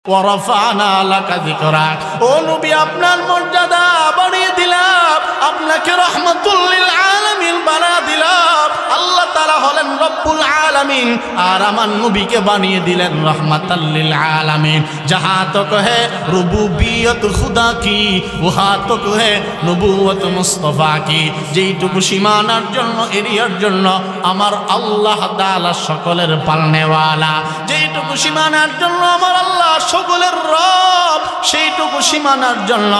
ওয়ারাফা'না লাকা যিকরাক, ও নবী আপনার মর্যাদা বাড়িয়ে দিলাম, আপনাকে রাহমাতুল লিল আলামিন বানিয়ে দিলাম। আল্লাহ তাআলা হলেন রব্বুল আলামিন, আর আমার নবীকে বানিয়ে দিলেন রাহমাতাল লিল আলামিন। যাহা তক হে রুবুবিয়ত খুদা কি, ওহা তক হে নবুয়ত মুস্তাফা কি। যেইটুকু সীমানার জন্য, এরিয়ার জন্য আমার আল্লাহ তাআলা সকলের পালনেওয়ালা, যেইটুকু সীমানার জন্য আমার আল্লাহ সকলের রব, সেইটুকু সীমানার জন্য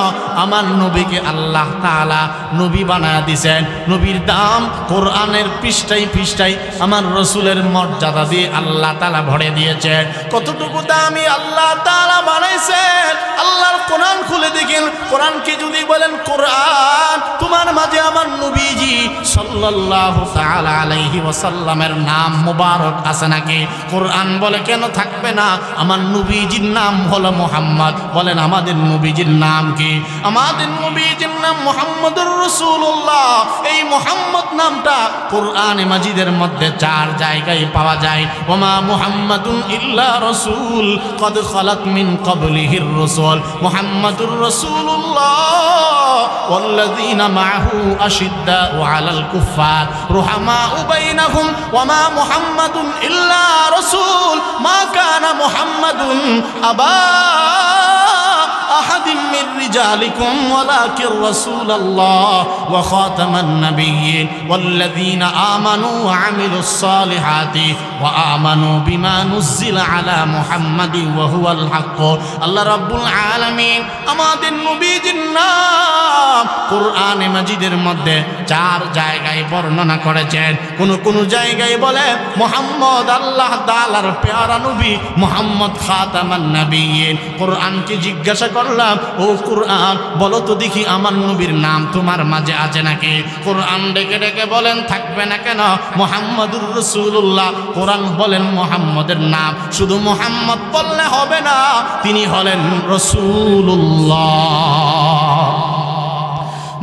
আমার নবীকে আল্লাহ তাআলা নবী বানায়া দিয়েছেন। নবীর দাম কোরআনের পৃষ্ঠায় পৃষ্ঠায় আমার রসুলের মর্যাদা দিয়ে আল্লাহ তাআলা ভরে দিয়েছেন। কতটুকু দামি আল্লাহ তাআলা বানাইছেন। আল্লাহর কোরআন খুলে দেখেন, কোরআনকে যদি বলেন কোরআন, তোমার মাঝে আমার নবীজি সাল্লাল্লাহু তাআলা আলাইহি ওয়াসাল্লামের নাম মুবারক আছে নাকি? কোরআন বলে কেন থাকবে না? আমার নবীজির নাম হলো মুহাম্মদ। বলেন আমাদের নবীজির নাম কি? আমাদের নবীজির নাম মুহাম্মদুর রাসূলুল্লাহ। এই মুহাম্মদ নামটা কোরআনে মাজিদের মধ্যে 4 জায়গায় পাওয়া যায়। ওমা মুহাম্মাদুন ইল্লা রাসূল কদ খালাত মিন ক্বাবলিহির রাসূল। মুহাম্মাদুর রাসূলুল্লাহ ওয়াল্লাযীনা মাআহু আশিদ্দাউ আলাল কুফফার রুহামাউ বাইনাহুম ওমা মুহাম্মাদুন ইল্লা রাসূল মা কানা মুহাম্মাদুন আবা أحد من رجالكم ولكن رسول الله وخاتم النبيين والذين آمنوا وعملوا الصالحات وآمنوا بما نزل على محمد وهو الحق الله رب العالمين আমাদের নবীজির নাম কোরআনে মাজিদের মধ্যে 4 জায়গায় বর্ণনা করেছেন। কোন জায়গায় বলে মুহাম্মদ আল্লাহ তাআলার প্যারা নবী, মুহাম্মদ খাতামান নবিয়্যিন। কোরআনকে জিজ্ঞাসা করলাম, ও কোরআন বলো তো দেখি আমার নবীর নাম তোমার মাঝে আছে নাকি? কোরআন ডেকে ডেকে বলেন থাকবে না কেন? মুহাম্মাদুর রাসূলুল্লাহ। কোরআন বলেন মুহাম্মদের নাম শুধু মুহাম্মদ বললে হবে না, তিনি হলেন রাসূলুল্লাহ।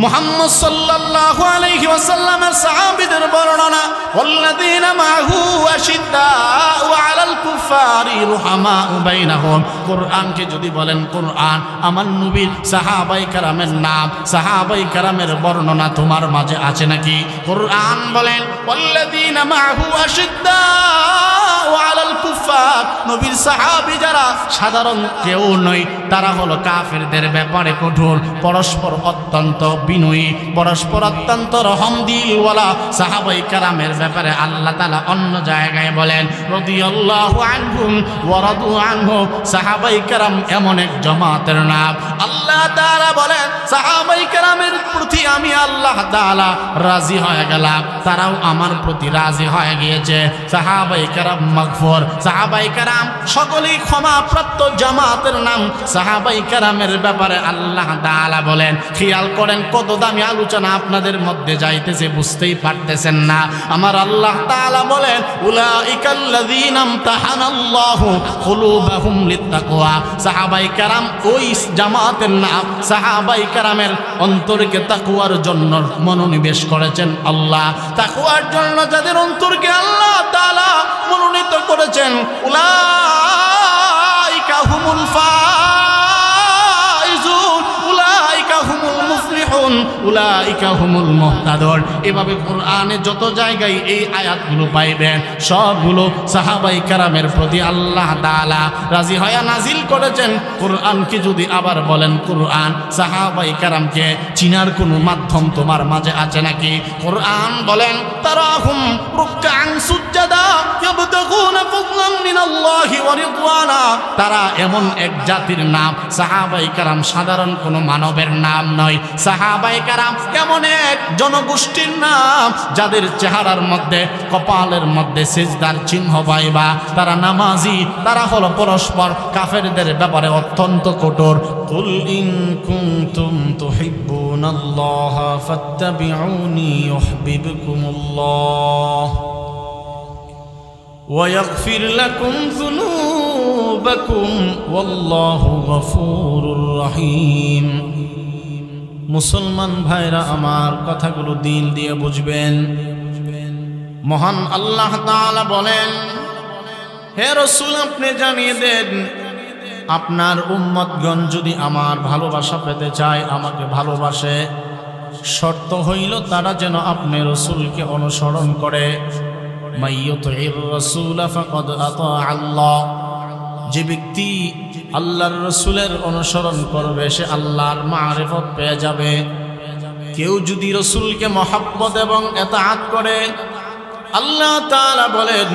মুহাম্মদ সাল্লাল্লাহু আলাইহি ওয়াসাল্লামের সাহাবীদের বর্ণনা, ওয়াল্লাযীনা মাআহু আশিদ্দাউ আলাল কুফফারি রুহামাউ বাইনাহুম। কোরআনকে যদি বলেন কোরআন আমার নবীর সাহাবায়ে কেরামের নাম, সাহাবায়ে কেরামের বর্ণনা তোমার মাঝে আছে নাকি? কোরআন বলেন ওয়াল্লাযীনা মাআহু আশিদ্দাউ আলাল কুফফার। নবীর সাহাবী যারা সাধারণ কেউ নয়, তারা হলো কাফেরদের ব্যাপারে কঠোর, পরস্পর অত্যন্ত বিনয়ী, পরস্পর অত্যন্ত রহম দিলওয়ালা। সাহাবায়ে কেরামের ব্যাপারে আল্লাহ তাআলা অন্য জায়গায় বলেন রাদিয়াল্লাহু আনহুম ওয়া রাদু আনহু। সাহাবায়ে কেরাম এমন এক জামাতের নাম। আল্লাহ তাআলা বলেন সাহাবায়ে কেরামের প্রতি আমি আল্লাহ তাআলা রাজি হয়ে গেলাম, তারাও আমার প্রতি রাজি হয়ে গিয়েছে। সাহাবায়ে কেরাম মাগফুর, সাহাবায়ে কেরাম সকলেই ক্ষমাপ্রাপ্ত জামাতের নাম। সাহাবায়ে কেরামের ব্যাপারে আল্লাহ তাআলা বলেন, খেয়াল করেন কত দামি আলোচনা আপনাদের মধ্যে যাইতেছে, বুঝতেই পারতেছেন না। আমার আল্লাহ তাআলা বলেন উলাইকাল্লাযীনা ইমতাহানাল্লাহু কুলুবাহুম লিত্তাকওয়া। সাহাবায়ে কেরাম ওই জামাতের নাম। সাহাবায়ে কেরামের অন্তরকে তাকওয়ার জন্য মনোনিবেশ করেছেন আল্লাহ। তাকওয়ার জন্য যাদের অন্তরকে আল্লাহ তাআলা মনোনীত করেছেন, উলাইকা হুমুল ফাইজুন, উলাইকা হুমুল মুফলিহুন, উলাইকা হুমুল মুহতাদুন। এভাবে কোরআনে যত জায়গায় এই আয়াতগুলো পাইবেন, সবগুলো সাহাবায়ে কেরামের প্রতি আল্লাহ তাআলা রাজি হয়ে নাজিল করেছেন। কোরআনকে যদি আবার বলেন কোরআন সাহাবায়ে কেরামকে চিনার কোনো মাধ্যম তোমার মাঝে আছে নাকি? কোরআন বলেন তারাহুম রুকআন সুজদা ইয়াবতাগুনা ফাদলান মিনাল্লাহি ওয়া রিদওয়ানা। তারা এমন এক জাতির নাম। সাহাবায়ে কেরাম সাধারণ কোনো মানবের নাম নয়। সাহাবায়ে কেরাম এমন এক জনগোষ্ঠীর নাম যাদের চেহারার মধ্যে, কপালের মধ্যে সিজদার চিহ্ন পাইবা। তারা নামাজি, তারা হলো পরস্পর কাফেরদের ব্যাপারে অত্যন্ত কঠোর। কুল ইন কুনতুম তুহিব্বুনাল্লাহ ফাত্তাবিউনি ইউহিব্বুকুমুল্লাহ ওয়া ইয়াগফির লাকুম যুনুবাকুম ওয়াল্লাহু গফুরুর রহিম। মুসলমান ভাইরা আমার, কথাগুলো দিল দিয়ে বুঝবেন। মহান আল্লাহ তাআলা বলেন, হে রাসূল আপনি জানিয়ে দেন আপনার উম্মতগণ যদি আমার ভালোবাসা পেতে চায়, আমাকে ভালোবাসে, শর্ত হইল তারা যেন আপনি রাসূলকে অনুসরণ করে। মাইয়ুতির রাসূল ফাকাদ আতা আল্লাহ, যে ব্যক্তি আল্লাহর রাসূলের অনুসরণ করবে সে আল্লাহর মারিফত পেয়ে যাবে। কেউ যদি রাসূলকে মহব্বত এবং ইতাআত করে, আল্লাহ তাআলা বলেন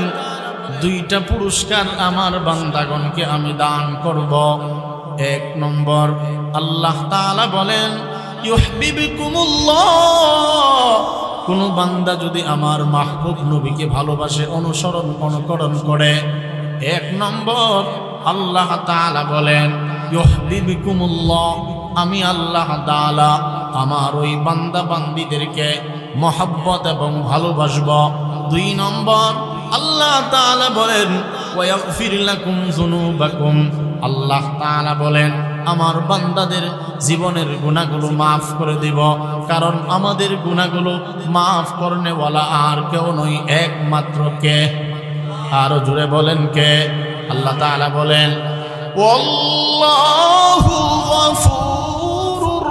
দুইটা পুরস্কার আমার বান্দাগণকে আমি দান করব। এক নম্বর, আল্লাহ তাআলা বলেন ইউহিব্বুকুমুল্লাহ, কোন বান্দা যদি আমার মাহবুব নবীকে ভালোবাসে, অনুকরণ করে, এক নম্বর আল্লাহ তাআলা বলেন ইউহিব্বুকুমুল্লাহ, আমি আল্লাহ তাআলা আমার ওই বান্দা বান্দীদেরকে মহব্বত এবং ভালোবাসব। দুই নম্বর আল্লাহ তাআলা বলেন ওয়াগফির লাকুম যুনুবাকুম, আল্লাহ তাআলা বলেন আমার বান্দাদের জীবনের গুনাহগুলো মাফ করে দিব। কারণ আমাদের গুনাহগুলো মাফ করনেওয়ালা আর কেউ নয়, একমাত্র কে? আরো জোরে বলেন কে? আল্লাহ তাআলা বলেন আল্লাহু গফুরুর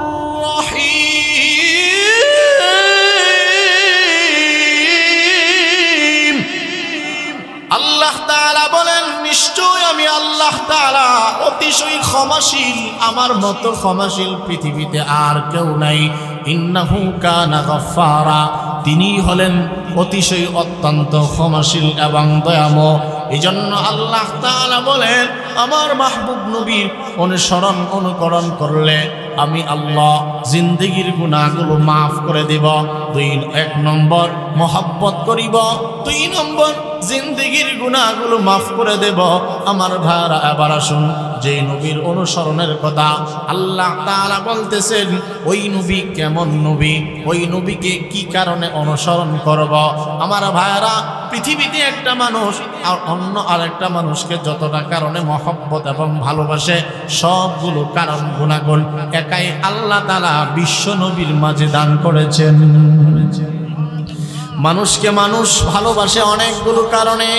রহিম। আল্লাহ তাআলা বলেন নিশ্চয় আমি আল্লাহ তাআলা অতিশয় ক্ষমাশীল, আমার মতো ক্ষমাশীল পৃথিবীতে আর কেউ নাই। ইন্নাহু কানা গফফারা, তিনি হলেন অতিশয় অত্যন্ত ক্ষমাশীল এবং দয়াময়। এজন্য আল্লাহ তাআলা বলেন আমার মাহবুব নবীর অনুকরণ করলে আমি আল্লাহ জিন্দেগির গুনাহগুলো মাফ করে দেব। এক নম্বর মহব্বত করিব, দুই নম্বর জিন্দেগির গুনাহগুলো মাফ করে দেব। আমার ভাইরা এবার আসুন, যে নবীর অনুসরণের কথা আল্লাহ তাআলা বলতেছেন, ওই নবী কেমন নবী, ওই নবীকে কি কারণে অনুসরণ করব? আমার ভাইরা, পৃথিবীতে একটা মানুষ আর অন্য আরেকটা মানুষকে যতটা কারণে মহব্বত এবং ভালোবাসে, সবগুলো কারণ গুণাগুণ একাই আল্লাহ তাআলা বিশ্ব নবীর মাঝে দান করেছেন। মানুষকে মানুষ ভালোবাসে অনেকগুলো কারণে,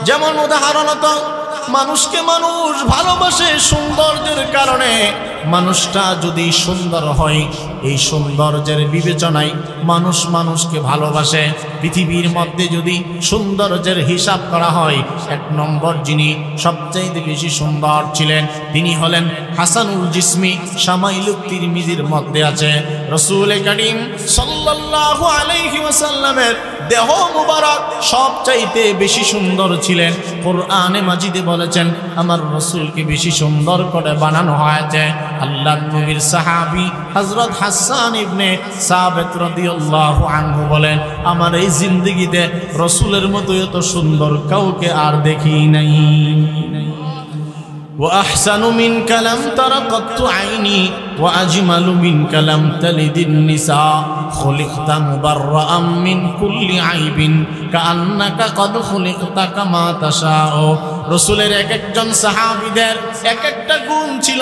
যেমন উদাহরণত মানুষকে মানুষ ভালোবাসে সৌন্দর্যের কারণে। মানুষটা যদি সুন্দর হয়, এই সৌন্দর্যের বিবেচনায় মানুষ মানুষকে ভালোবাসে। পৃথিবীর মধ্যে যদি সৌন্দর্যের হিসাব করা হয়, এক নম্বর যিনি সবচাইতে বেশি সুন্দর ছিলেন তিনি হলেন হাসানুল জিসমি। শামাইলুত তিরমিজির মধ্যে আছে রাসূল করিম সাল্লাল্লাহু আলাইহি ওয়াসাল্লামের দেহ মুবারক সবচাইতে বেশি সুন্দর ছিলেন। কোরআনে মাজিদে বলেছেন আমার রাসূলকে বেশি সুন্দর করে বানানো হয়েছে। আল্লাহর নবীর সাহাবী হযরত হাসান ইবনে সাবিত রাদিয়াল্লাহু আনহু বলেন আমার এই জিন্দেগিতে রাসূলের মতো এত সুন্দর কাউকে আর দেখি নাই। وأحسن منك لم تر قط عيني وأجمل منك لم تلد النساء خلقت مبرأ من كل عيب كأنك قد خلقت كما تشاء। রসুলের এক একজন সাহাবীদের এক একটা গুণ ছিল,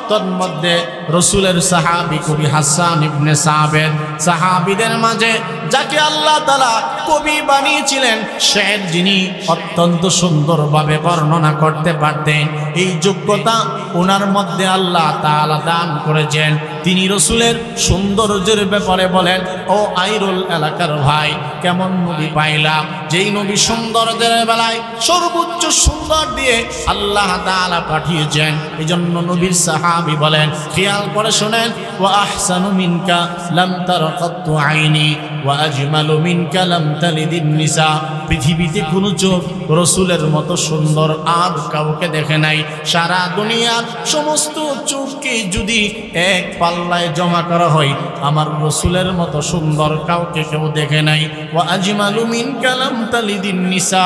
তার মধ্যে রসুলের সাহাবী কবি হাসান ইবনে সাবিত, সাহাবীদের মাঝে যাকে আল্লাহ তাআলা কবি বানিয়েছিলেন, শের যিনি অত্যন্ত সুন্দরভাবে বর্ণনা করতে পারতেন, এই যোগ্যতা ওনার মধ্যে আল্লাহ তাআলা দান করেছেন। তিনি রসুলের সৌন্দর্যের ব্যাপারে বলেন ও আইরুল এলাকার ভাই, কেমন নবী পাইলাম, যেই নবী সৌন্দর্যের বেলায় সর্বোচ্চ সুন্দর দিয়ে আল্লাহ তাআলা পাঠিয়েছেন। এজন্য নবীর সাহাবী বলেন, খেয়াল করে শুনেন, ওয়া আহসানু মিনকা লাম তারা কাত্তু আইনি ওয়া আজমালু মিনকা লাম তালিদিন নিসা। পৃথিবীতে কোনো চোখ রসুলের মতো সুন্দর আর কাউকে দেখে নাই। সারা দুনিয়ার সমস্ত চোখকে যদি এক পাল্লায় জমা করা হয়, আমার রসুলের মতো সুন্দর কাউকে কেউ দেখে নাই। ওয়া আজমালু মিনকা লাম তালিদিন নিসা,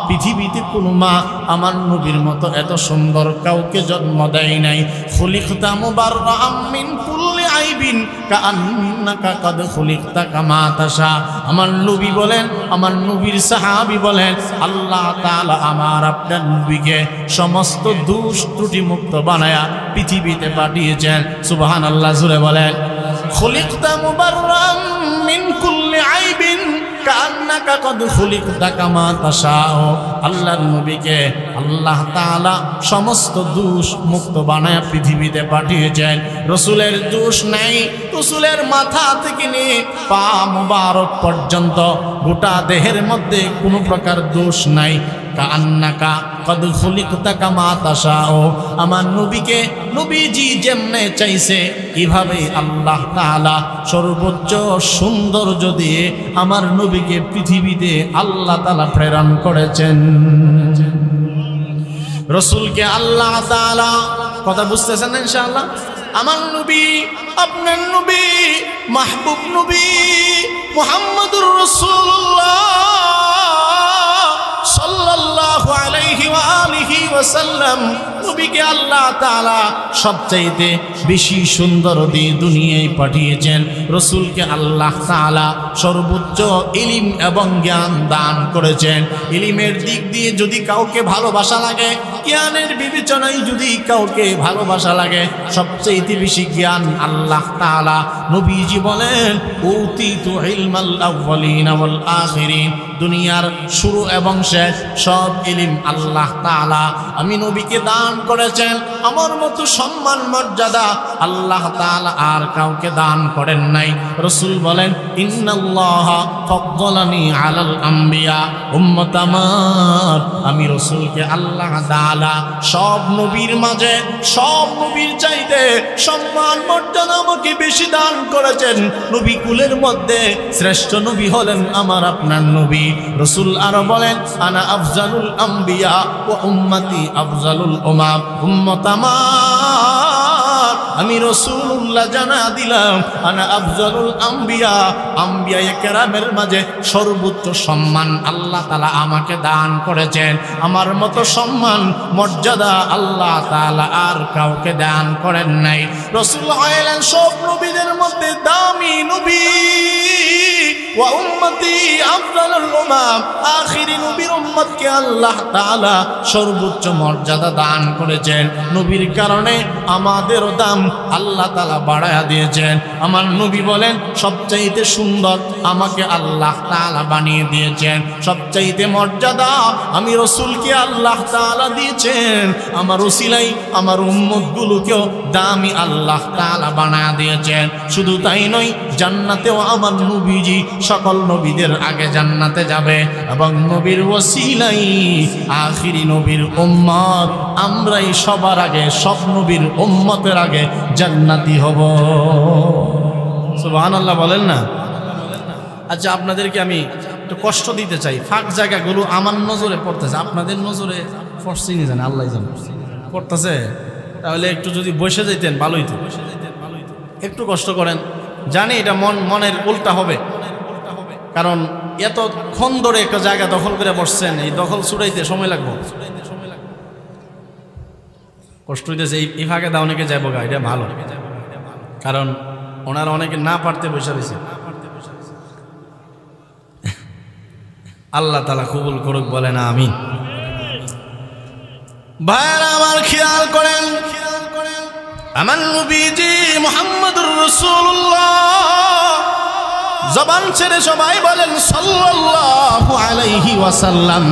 পৃথিবীতে কোনো মা আমার নবীর মতো এত সুন্দর কাউকে জন্ম দেয় নাই। খুলিকতা মুবাররাম মিন কুল্লি আইবিন কাআন্নাকা কাদ খুলিকতা কামা তাশা। আমার নবী বলেন, আমার নবীর সাহাবী বলেন, আল্লাহ তাআলা আমার আপনার নবীকে সমস্ত দোষ ত্রুটি মুক্ত বানায়া পৃথিবীতে পাঠিয়েছেন। সুবহানাল্লাহ, জোরে বলেন। খুলিকতা মুবাররাম মিন কুল্লি আইবিন কান্নাকা কদ খুলিকতা কামা তাশাও। আল্লাহর নবীকে আল্লাহ তাআলা সমস্ত দোষ মুক্ত বানায় পৃথিবীতে পাঠিয়েছেন। রাসূলের দোষ নাই, রাসূলের মাথা থেকে নিয়ে পা মুবারক পর্যন্ত গোটা দেহের মধ্যে কোনো প্রকার দোষ নাই। কান্নাকা কদ খুলিকতা কামা তাশাও। আমার নবীকে নবীজি যেমনে চাইছে এভাবে আল্লাহ তাআলা সর্বোচ্চ সৌন্দর্য দিয়ে আমার নবীকে পৃথিবীতে আল্লাহ তাআলা প্রেরণ করেছেন। রাসূলকে আল্লাহ তাআলা, কথা বুঝতেছেন না ইনশাআল্লাহ? আমার নবী, আপনার নবী, মাহবুব নবী মুহাম্মদুর রাসূলুল্লাহ সাল্লাল্লাহু আলাইহি ওয়া আলিহি ওয়াসাল্লাম, নবীকে আল্লাহ তাআলা সবচাইতে বেশি সুন্দর দিয়ে দুনিয়ায় পাঠিয়েছেন। রাসূলকে আল্লাহ তাআলা সর্বোচ্চ ইলম এবং জ্ঞান দান করেছেন। ইলমের দিক দিয়ে যদি কাউকে ভালোবাসা লাগে, জ্ঞানের বিবেচনায় যদি কাউকে ভালোবাসা লাগে, সবচাইতে বেশি জ্ঞান আল্লাহ তাআলা, নবীজি বলেন উতিতু ইলমাল আউয়ালিন ওয়াল আখিরিন, দুনিয়ার শুরু এবং শেষ সব ইলম আল্লাহ তাআলা আমি নবীকে দান করেছেন। আমার মতো সম্মান মর্যাদা আল্লাহ তাআলা আর কাউকে দান করেন নাই। রাসূল বলেন ইন্নাল্লাহা ফাদ্দালানি আলাল আম্বিয়া উম্মত আমার, আমি রাসূলকে আল্লাহ তাআলা সব নবীর মাঝে, সব নবীর চাইতে সম্মান মর্যাদা আমাকে বেশি দান করেছেন। নবী কুলের মধ্যে শ্রেষ্ঠ নবী হলেন আমার আপনার নবী। রাসূল আর বলেন আনা আফজালুল আম্বিয়া ওয়া উম্মতি আফজালুল উমাম, উম্মত আমার আমি রাসূলুল্লাহ জানা দিলাম আনা আফজালুল আম্বিয়া, আম্বিয়ায়ে কেরামের মাঝে সর্বোচ্চ সম্মান আল্লাহ তাআলা আমাকে দান করেছেন। আমার মতো সম্মান মর্যাদা আল্লাহ তাআলা আর কাউকে দান করেন নাই। রাসূল হলেন সব নবীদের মধ্যে দামি নবী। ওয়া উম্মতি আফজালুল উমাম, আখিরি নবীর উম্মতকে আল্লাহ তাআলা সর্বোচ্চ মর্যাদা দান করেছেন। নবীর কারণে আমাদেরও দাম আল্লাহ তাআলা বাড়ায়া দিয়েছেন। আমার নবী বলেন সবচাইতে সুন্দর আমাকে আল্লাহ তাআলা বানিয়ে দিয়েছেন। সবচাইতে মর্যাদা আমি রাসূলকে আল্লাহ তাআলা দিয়েছেন। আমার ওসিলাই আমার উম্মতগুলোকেও দামি আল্লাহ তাআলা বানায়া দিয়েছেন। শুধু তাই নয়, জান্নাতেও আমার নবীজি সকল নবীদের আগে জান্নাতে যাবে এবং নবীর ওসিলাই আখিরি নবীর উম্মত আমরাই সবার আগে, সব নবীর উম্মতের আগে জান্নাতি হব। সুবহানাল্লাহ বলেন না? আচ্ছা, আপনাদেরকে আমি একটু কষ্ট দিতে চাই। ফাঁক জায়গাগুলো আমার নজরে পড়তেছে, আপনাদের নজরে পড়ছে নি জানে, আল্লাহ জানে পড়তেছে। তাহলে একটু যদি বসে যেতেন ভালোই তো। একটু কষ্ট করেন, জানি এটা মনের উল্টা হবে, কারণ এতক্ষণ ধরে একটা জায়গা দখল করে বসছেন, এই দখল ছুটাইতে সময় লাগবে, কষ্ট হইতেছে। এই ফাঁকে দা অনেকে যাবো গা, এটা ভালো, কারণ ওনারা অনেকে না পারতে বসে রয়েছে। আল্লাহ তাআলা কবুল করুক, বলে না আমিন। ভাইরা আমার খেয়াল করেন, আমার নবীজি মুহাম্মদুর রাসূলুল্লাহ, জবান ছেড়ে সবাই বলেন সাল্লাল্লাহু আলাইহি ওয়াসাল্লাম।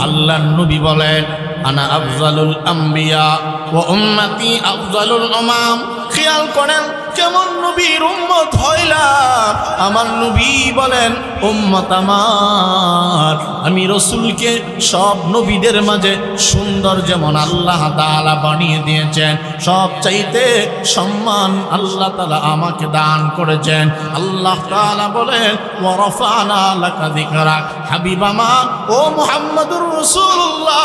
আল্লাহর নবী বলেন আনা আফজালুল আম্বিয়া ওয়া উম্মতি আফজালুল উমাম। খেয়াল করেন কেমন নবীর উম্মত হইলাম। আমার নবী বলেন উম্মত আমার আমি রাসূলকে সব নবীদের মাঝে সুন্দর যেমন আল্লাহ তাআলা বানিয়ে দিয়েছেন, সব চাইতে সম্মান আল্লাহ তাআলা আমাকে দান করেছেন। আল্লাহ তাআলা বলেন ওয়া রাফা'না লাকা যিকরাক, হাবিব আমার ও মুহাম্মদুর রাসূলুল্লাহ,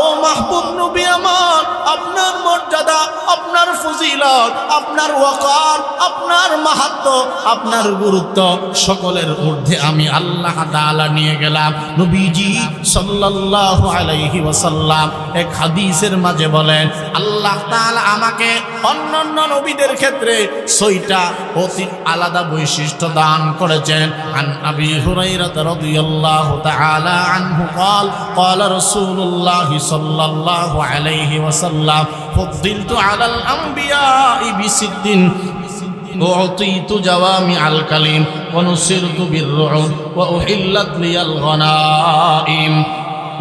ও মাহবুব নবী আমার, আপনার মর্যাদা, আপনার ফজিলত, আপনার ওয়াকার, আপনার মাহাত্ম্য, আপনার গুরুত্ব সকলের ঊর্ধ্বে আমি আল্লাহ তাআলা নিয়ে গেলাম। নবীজি সাল্লাল্লাহু আলাইহি ওয়াসাল্লাম এক হাদিসের মাঝে বলেন আল্লাহ তাআলা আমাকে অন্যান্য নবীদের ক্ষেত্রে 6টা অতি আলাদা বৈশিষ্ট্য দান করেছেন। আন আবি হুরায়রা রাদিয়াল্লাহু তাআলা আনহু قال قال رسول الله صلى الله عليه وسلم فضلت على الأنبياء بست উ'তিতু জাওয়ামিআল কালিম ওয়া নুসিরতু বির-রু'ব ওয়া উহিল্লাত লিয়াল গনাইম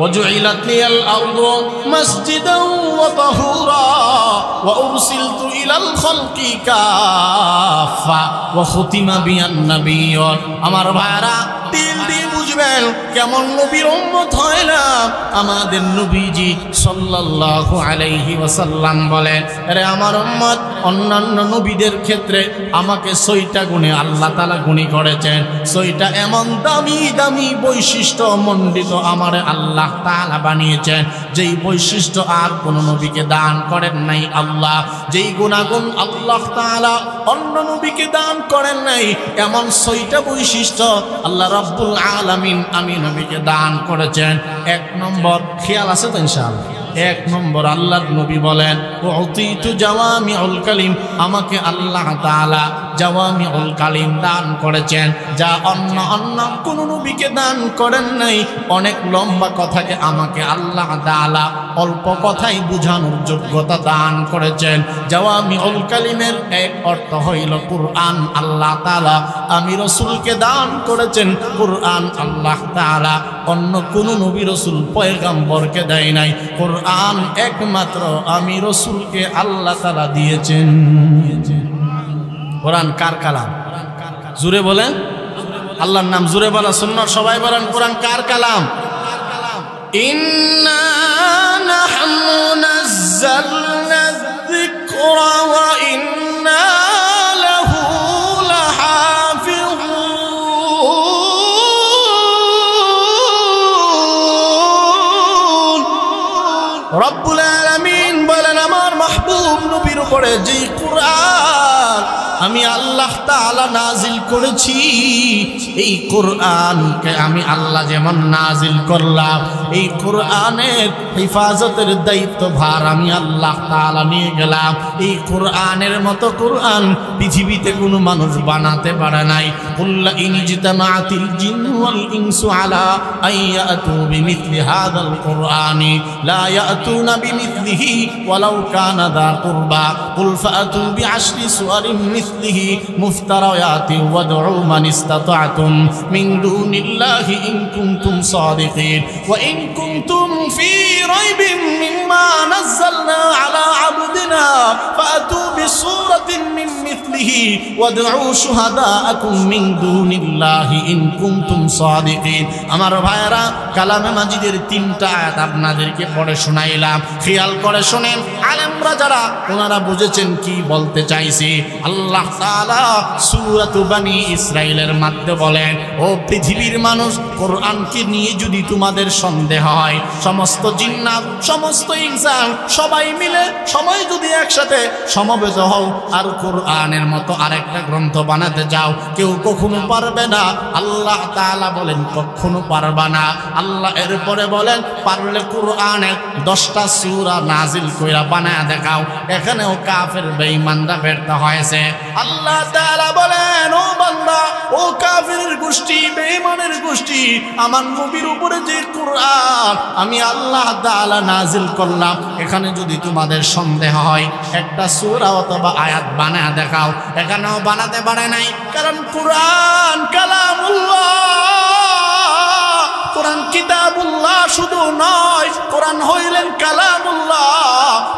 وجعلت لي الأرض مسجدا وطهورا وأرسلت إلى الخلق كافة وختم بي النبيون আমার ভাইরা দিল দিয়ে বুঝবেন কেমন নবীর উম্মত হইলাম। আমাদের নবীজি সাল্লাল্লাহু আলাইহি ওয়াসাল্লাম বলেন, আরে আমার উম্মত অন্যান্য নবীদের ক্ষেত্রে আমাকে ৬টা গুণে আল্লাহ তাআলা গুণী করেছেন। ৬টা এমন দামি দামি বৈশিষ্ট্য মণ্ডিত আমার আল্লাহ তাআলা বানিয়েছেন, যেই বৈশিষ্ট্য আর কোন নবীকে দান করেন নাই আল্লাহ। যেই গুণাগুণ আল্লাহ তাআলা অন্য নবীকে দান করেন নাই, এমন ৬টা বৈশিষ্ট্য আল্লাহ রাব্বুল আলামিন আমি নবীকে দান করেছেন। ১ নম্বর, খেয়াল আছে তো ইনশাআল্লাহ? ১ নম্বর, আল্লাহর নবী বলেন উ'তিতু জাওয়ামিউল কালিম, আমাকে আল্লাহ তাআলা জাওয়ামিউল কালিম দান করেছেন, যা অন্য কোন নবীকে দান করেন নাই। অনেক লম্বা কথাকে আমাকে আল্লাহ তাআলা অল্প কথাই বুঝানোর যোগ্যতা দান করেছেন। জাওয়ামিউল কালিমের এক অর্থ হইল কুরআন। আল্লাহ তাআলা আমি রাসূলকে দান করেছেন কুরআন। আল্লাহ তাআলা অন্য কোন নবী রাসূল পয়গম্বরকে দেয় নাই। কুরআন একমাত্র আমি রাসূলকে আল্লাহ তাআলা দিয়েছেন। কোরআন কার কালাম? জোরে বলেন আল্লাহর নাম, জোরে বলা সুন্নাত, সবাই বলেন কোরআন কার কালাম? ইন্না নাহনু নাযালনা যিকরা ওয়া ইন্না লাহু লাহাফিজুন। রব্বুল আলামিন বলেন, আমার মাহবুব নবীর উপরে যে কুরআন আমি আল্লাহ তাআলা নাজিল করেছি, এই কুরআনকে আমি আল্লাহ যেমন নাজিল করলাম, এই কুরআনের হিফাজতের দায়িত্ব ভার আমি আল্লাহ তাআলা নিয়ে গেলাম। এই কুরআনের মতো কুরআন পৃথিবীতে কোনো মানুষ বানাতে পারে নাই। কুল্লা ইনজিতামাতিল জিন্নু ওয়াল ইনসু আলা আইয়াতু বিমিথলি হাযাল কুরআনি লা ইয়াতুনা বিমিথলিহি ওয়ালাউ কানা দা কুরবা কুল ফাআতু বিআশরি সুওয়ারিন মিথলিহি মুফতারায়াতিন ওয়াদউ মান ইসতাতা'তুম মিন দুনিল্লাহি ইন কুনতুম সাদিকিন ওয়া ইন কুনতুম ফি রাইবিন মিম্মা নাযালনা আলা আবদিনা ফাআতু বিসূরাতিন মিন মিথলিহি ওয়াদউ শুহাদাআকুম মিন দুনিল্লাহি ইন কুনতুম সাদিকিন। আমার ভাইরা, কালামে মাজিদের 3টা আয়াত আপনাদেরকে পড়ে শোনাইলাম, খেয়াল করে শুনেন। আলেমরা যারা ওনারা বুঝেছেন কি বলতে চাইছি। আল্লাহ তাআলা সূরাতু বনী ইসরাঈলের মধ্যে বলেন, ও পৃথিবীর মানুষ, কোরআনকে নিয়ে যদি তোমাদের সন্দেহ হয়, সমস্ত জিন্নাত সমস্ত ইনসান সবাই মিলে সময় যদি একসাথে সমবেত হও আর কোরআনের মতো আরেকটা গ্রন্থ বানাতে যাও, কেউ কখনো পারবে না। আল্লাহ তাআলা বলেন কখনো পারবা না। আল্লাহ এরপরে বলেন, পারলে কোরআনের 10টা সূরা নাজিল কইরা বানায়া দেখাও। এখানেও কাফের বেঈমানরা ব্যর্থ হয়েছে। আল্লাহ তাআলা বলেন, ও বান্দা, ও কাফেরের গোষ্ঠী, বেঈমানের গোষ্ঠী, আমার নবীর উপরে যে কোরআন আমি আল্লাহ তাআলা নাজিল করলাম, এখানে যদি তোমাদের সন্দেহ হয়, একটা সূরা অথবা আয়াত বানায়া দেখাও। এখানেও বানাতে পারে নাই, কারণ কোরআন কালামুল্লাহ, কোরআন কিতাবুল্লাহ শুধু নয়, কোরআন হইলেন কালামুল্লাহ।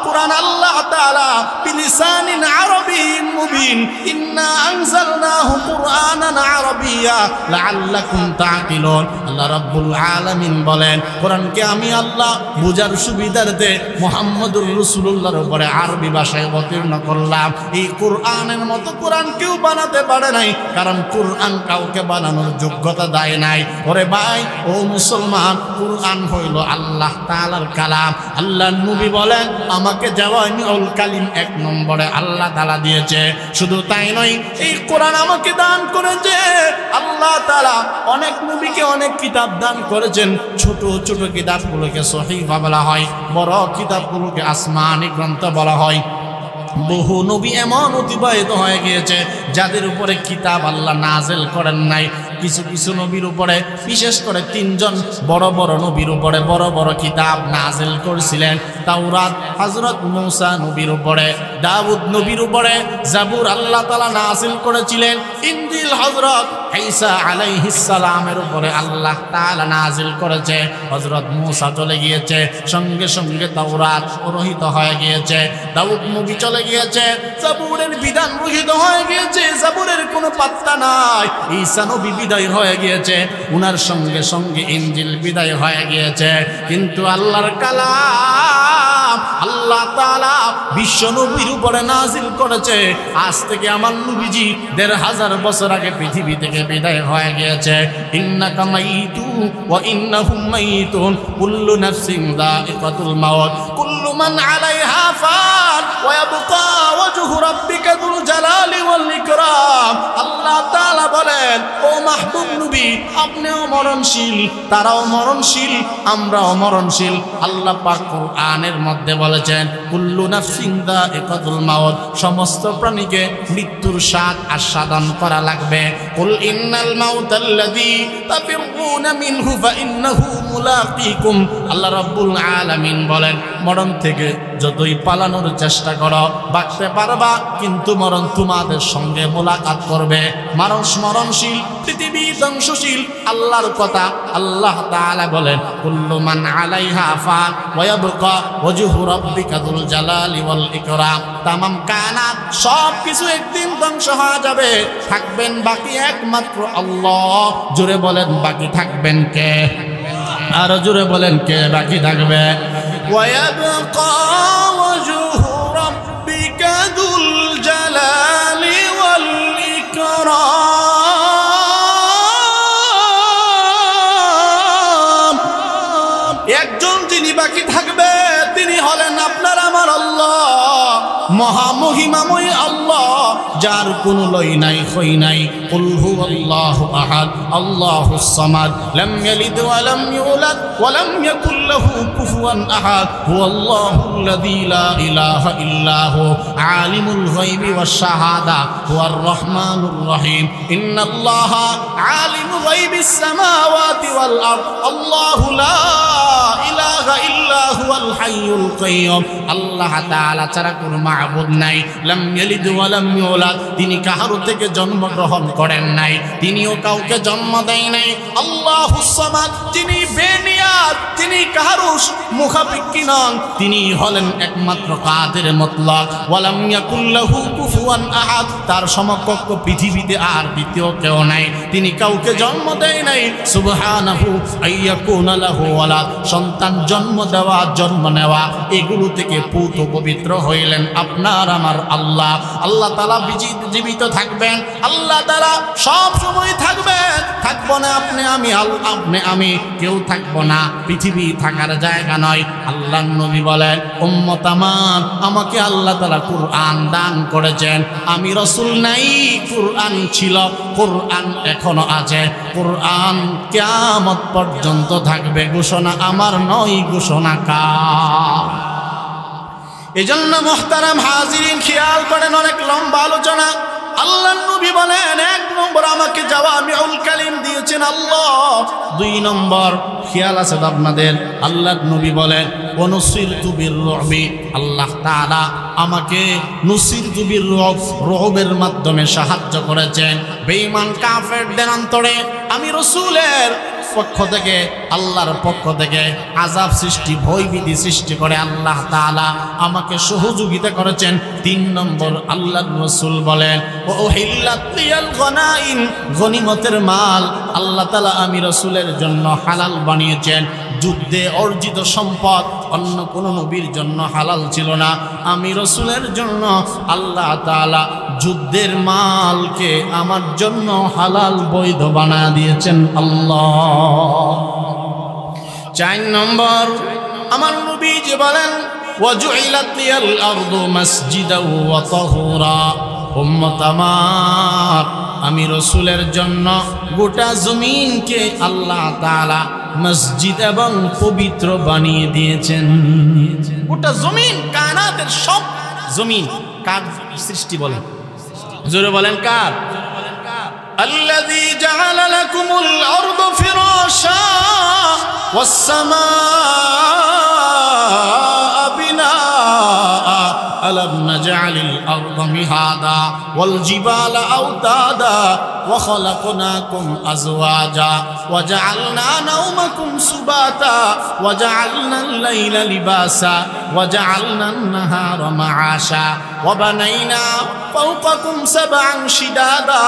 কোরআন আল্লাহ তাআলা বিলিসানিন আরবিয়্যিন মুবিন, ইন্না আনজালনাহু কুরআনান আরাবিয়্যা লাআল্লাকুম তা'কিলুন। আল্লাহ রাব্বুল আলামিন বলেন, কোরআনকে আমি আল্লাহ বুঝার সুবিধার্থে মুহাম্মদুর রাসূলুল্লাহর উপরে আরবি ভাষায় অবতীর্ণ করলাম। এই কোরআনের মতো কোরআন কেউ বানাতে পারে নাই, কারণ কোরআন কাউকে বানানোর যোগ্যতা দেয় নাই। ওরে ভাই, ও মুসলমান, কোরআন হইল আল্লাহ তাআলার কালাম। আল্লাহর নবী বলেন, আমাকে জাওয়ামিউল কালিম 1 নম্বরে আল্লাহ তাআলা দিয়েছে। শুধু তাই নয়, এই কোরআন আমাকে দান করেছে আল্লাহ তাআলা। অনেক নবীকে অনেক কিতাব দান করেছেন। ছোট ছোট কিতাবগুলোকে সহিফা বলা হয়, বড় কিতাবগুলোকে আসমানি গ্রন্থ বলা হয়। বহু নবী এমন অতিবাহিত হয়ে গিয়েছে যাদের উপরে কিতাব আল্লাহ নাজিল করেন নাই। কিছু কিছু নবীর উপরে, বিশেষ করে 3 জন বড় বড় নবীর উপরে বড় বড় কিতাব নাজিল করেছিলেন। তাওরাত হযরত মূসা নবীর উপরে, দাউদ নবীর উপরে, জাবুর আল্লাহ তাআলা নাজিল করেছিলেন। ইনজিল হযরত ঈসা আলাইহিস সালামের উপরে আল্লাহ তাআলা নাজিল করেছে। হযরত মূসা চলে গিয়েছে, সঙ্গে সঙ্গে তাওরাত রহিত হয়ে গিয়েছে। দাউদ নবী চলে গিয়েছে, জাবুরের বিধান রহিত হয়ে গিয়েছে, জাবুরের কোনো পাত্তা নাই। ঈসা নবী বিদায় হয়ে গিয়েছে, উনার সঙ্গে সঙ্গে ইনজিল বিদায় হয়ে গিয়েছে। কিন্তু আল্লাহর কালাম আল্লাহ তাআলা বিশ্ব নবীর উপরে নাজিল করেছে। আজ থেকে আমার নবীজি ১৫০০ বছর আগে পৃথিবী থেকে বিদায় হয়ে গিয়েছে। ইন্নাকা মাইতু ওয়া ইন্নাহুম মাইতুন, কুল্লু নাফসিন যায়িকাতুল মাউত, কুল্লু মান আলাইহা ফান ওয়া ইয়াবকা ওয়াজহু রাব্বিকা যুল জালালি ওয়াল ইকরাম। আল্লাহ তাআলা বলেন, ও মাহবুব নবী, আপনিও মরণশীল, তারাও মরণশীল, আমরাও মরণশীল। আল্লাহ পাক কোরআনের মধ্যে বলেছেন, কুল্লু নাফসিন যায়িকাতুল মাউত, সমস্ত প্রাণীকে মৃত্যুর স্বাদ আস্বাদন করা লাগবে। কুল ইন্নাল মাউতাল্লাযী তাফিরুনা মিনহু ফাইন্নাহু মুলাকীকুম। আল্লাহ রাব্বুল আলামিন বলেন, মরণ থেকে যতই পালানোর চেষ্টা করো, বাঁচতে পারবা, কিন্তু মরণ তোমাদের সঙ্গে মোলাকাত করবে। মানুষ মরণশীল, পৃথিবী ধ্বংসশীল। আল্লাহর কথা আল্লাহ তাআলা বলেন, কুল্লু মান আলাইহা ফান ওয়া ইয়াবকা ওয়াজহু রাব্বিকা যুল জালালি ওয়াল ইকরাম। তামাম কায়নাত সব কিছু একদিন ধ্বংস হয়ে যাবে, থাকবেন বাকি একমাত্র আল্লাহ। জোরে বলেন, বাকি থাকবেন কে? আর জোরে বলেন, কে বাকি থাকবে? ওয়া ইয়াবকা ওয়াজহু রাব্বিকা যুল জালালি ওয়াল ইকরাম। একজন যিনি বাকি থাকবে, তিনি হলেন আপনার আমার আল্লাহ, মহামহিমাময় আল্লাহ, যার কোনো লয় নাই খই নাই। কুল হুয়াল্লাহু আহাদ আল্লাহুস সামাদ লাম ইয়ালিদ ওয়া লাম ইউলাদ ওয়া লাম ইয়াকুল লাহু কুফুয়ান আহাদ হুয়াল্লাহুল্লাযী লা ইলাহা ইল্লাহু আলিমুল গায়বি ওয়াশ শাহাদা হুয়ার রহমানুর রহিম। ইন্নাল্লাহা আলিমু গায়বিস সামাওয়াতি ওয়াল আরদ আল্লাহু লা ইলাহা ইল্লা হুয়াল হাইয়ুল কাইয়্যুম। আল্লাহ তাআলা ছাড়া কোনো মাবুদ নাই। লাম ইয়ালিদ ওয়া লাম ইউলাদ, তিনি কাহারো থেকে জন্মগ্রহণ করেন নাই, তিনিও কাউকে জন্ম দেয় নাই। আল্লাহুস সামাদ, যিনি বেনিয়াদ, তিনি কাহারো মুখাপেক্ষী নন, তিনি হলেন একমাত্র কাদের মুতলাক। ওয়া লাম ইয়াকুল লাহু কুফুয়ান আহাদ, তার সমকক্ষ পৃথিবীতে আর দ্বিতীয় কেউ নাই, তিনি কাউকে জন্ম দেয় নাই। সুবহানাহু আইয়াকুনা লাহু ওয়ালাদ, সন্তান জন্ম দেওয়া, জন্ম নেওয়া, এগুলো থেকে পুত পবিত্র হইলেন আপনার আমার আল্লাহ। আল্লাহ তাআলা জীবিত থাকবেন, আল্লাহ তাআলা সব সময় থাকবেন। থাকবো না আপনি আমি, আপনি আমি, কেউ থাকবো না। পৃথিবী থাকার জায়গা নয়। আল্লাহর নবী বলেন, উম্মত আমার, আমাকে আল্লাহ তাআলা কুরআন দান করেছেন। আমি রাসূল নাই, কুরআন ছিল, কুরআন এখনো আছে। কুরআন কিয়ামত পর্যন্ত থাকবে। ঘোষণা আমার নয়, ঘোষণা কার? এজন্য মুহতারাম হাজিরিন, খেয়াল করেন, অনেক লম্বা আলোচনা। আল্লাহর নবী বলেন, 1 নম্বর আমাকে জাওয়ামিউল কালিম দিয়েছেন আল্লাহ। 2 নম্বর খেয়াল আছে আপনাদের, আল্লাহর নবী বলেন, ওয়ানুসিরতু বির-রুবি, আল্লাহ তাআলা আমাকে নুসিরতু বির-রুব, রুবের মাধ্যমে সাহায্য করেছেন। বেঈমান কাফেরদের অন্তরে আমি রাসূলের পক্ষ থেকে, আল্লাহর পক্ষ থেকে আযাব সৃষ্টি, ভয়ভীতি সৃষ্টি করে আল্লাহ তাআলা আমাকে সহযোগিতা করেছেন। 3 নম্বর আল্লাহর রাসূল বলেন, ওয়া উহিল্লাত লিয়াল গনাইম, গনিমতের মাল আল্লাহ তাআলা আমি রাসূলের জন্য হালাল বানিয়েছেন। যুদ্ধে অর্জিত সম্পদ অন্য কোন নবীর জন্য হালাল ছিল না, আমি রাসূলের জন্য আল্লাহ তাআলা যুদ্ধের মালকে আমার জন্য হালাল বৈধ বানিয়ে দিয়েছেন আল্লাহ। 4 নম্বর আমার নবীজি বলেন, ওয়াজুইলাত লিয়াল আরদু মাসজিদাও ওয়া তাহুরা, উম্মত আমার, আমি রাসূলের জন্য গোটা জমিনকে আল্লাহ তাআলা মসজিদ এবং পবিত্র বানিয়ে দিয়েছেন। গোটা জমিন, কায়নাতের সব জমিন কার সৃষ্টি? বলেন, জোরে বলেন, কার? الذي جعل لكم الأرض فراشا والسماء بناء ألم نجعل الأرض مهادا والجبال أوتادا وخلقناكم أزواجا وجعلنا نومكم سباتا وجعلنا الليل لباسا وجعلنا النهار معاشا وبنينا فوقكم سبعا شدادا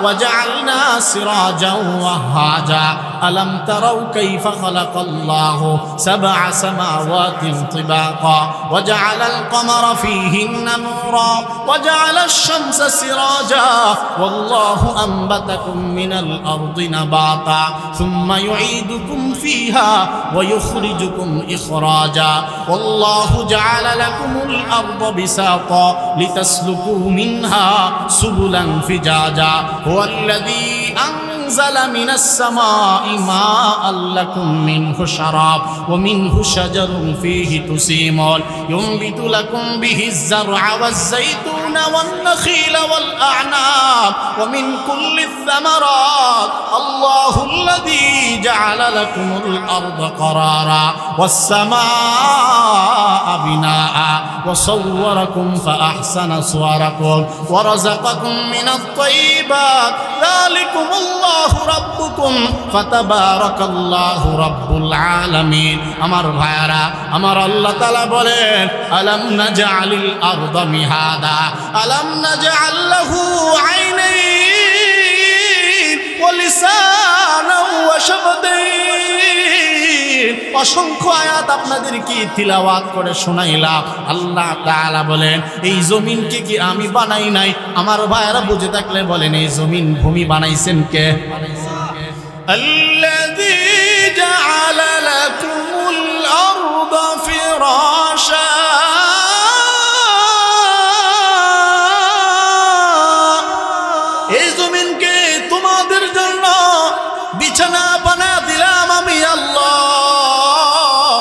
وجعلنا سراجا وهاجا ألم تروا كيف خلق الله سبع سماوات طباقا وجعل القمر فيهن نورا وجعل الشمس سراجا والله أنبتكم من الأرض نباتا ثم يعيدكم فيها ويخرجكم إخراجا والله جعل لكم الأرض بساطا لتسلكوا منها سبلا فجاجا هو الذي أنزل من السماء ماء لكم منه شراب ومنه شجر فيه تسيمون ينبت لكم به الزرع والزيتون والنخيل والأعناب ومن كل الثمرات الله الذي جعل لكم الأرض قرارا والسماء بناء وصوركم فأحسن صوركم ورزقكم من الطيبات ذلكم الله ربكم فتبارك الله رب العالمين আমার ভাইরা আমার আল্লাহ তাআলা বলেন আলাম নাজআলিল আরদা মিহাদা আলাম নাজআল লাহু আইনাইন ওয়া লিসানান ওয়া শাফাতাইন অসংখ্য আয়াত আপনাদেরকে তিলাওয়াত করে শোনাইলাম আল্লাহ তাআলা বলেন এই জমিনকে কি আমি বানাই নাই আমার ভাইরা বুঝে থাকলে বলেন এই জমিন ভূমি বানাইছেন কে الذي جعل لكم الأرض فراشا এই জমিনকে তোমাদের জন্য বিছানা বানা দিলাম আমি আল্লাহ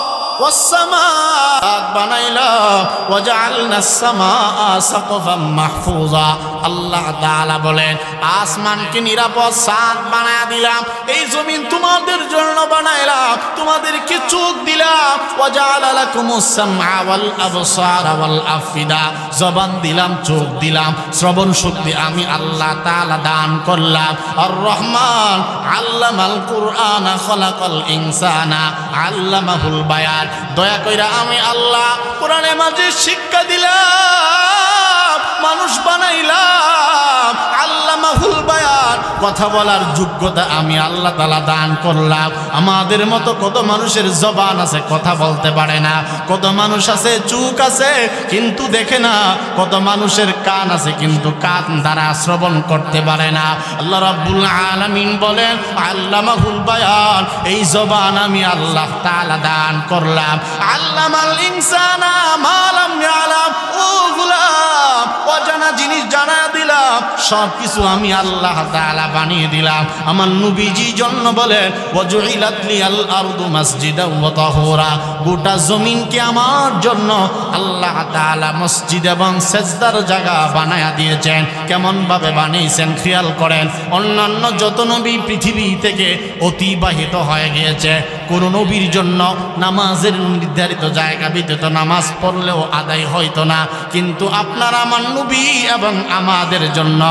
والسماء বানাইলাম وجعلنا السماء سقفا محفوظا আল্লাহ তাআলা বলেন আসমানকে নিরাপদ ছাদ বানায়া দিলাম এই জমিন তোমাদের জন্য বানাইলাম তোমাদেরকে চোখ দিলাম وجعل لكم السمع والابصار والافئده জবান দিলাম চোখ দিলাম শ্রবণ শক্তি আমি আল্লাহ তাআলা দান করলাম আর রহমান আল্লামাল কুরআন খালাকাল ইনসানা আল্লামাহুল বায়ান দয়া কইরা আমি আল্লাহ কোরআনের মাঝে শিক্ষা দিলাম মানুষ বানাইলাম আল্লামাহুল বায়ান কথা বলার যোগ্যতা আমি আল্লাহ তাআলা দান করলাম আমাদের মতো কত মানুষের জবান আছে কথা বলতে পারে না কত মানুষ আছে চোখ আছে কিন্তু দেখে না কত মানুষের কান আছে কিন্তু কান দ্বারা শ্রবণ করতে পারে না আল্লাহ রাব্বুল আলামিন বলেন আল্লামাহুল বায়ান এই জবান আমি আল্লাহ তাআলা দান করলাম আল্লামাল ইনসানা মা লাম ইয়ালাম ও গোলাম অজানা জিনিস জানা দিলাম সব কিছু আমি আল্লাহ তাআলা বানিয়ে দিলাম আমার নবীজি জন্য বলেন ওয়াজুইলাত লিয়াল আরদু মাসজিদাও ওয়া তাহুরা গোটা জমিনকে আমার জন্য আল্লাহ তাআলা মসজিদ এবং সেজদার জায়গা বানায়া দিয়েছেন কেমন ভাবে বানিয়েছেন খেয়াল করেন অন্যান্য যত নবী পৃথিবী থেকে অতিবাহিত হয়ে গিয়েছে কোন নবীর জন্য নামাজের নির্ধারিত জায়গা ব্যতীত নামাজ পড়লেও আদায় হইতো না কিন্তু আপনার আমার নবী এবং আমাদের জন্য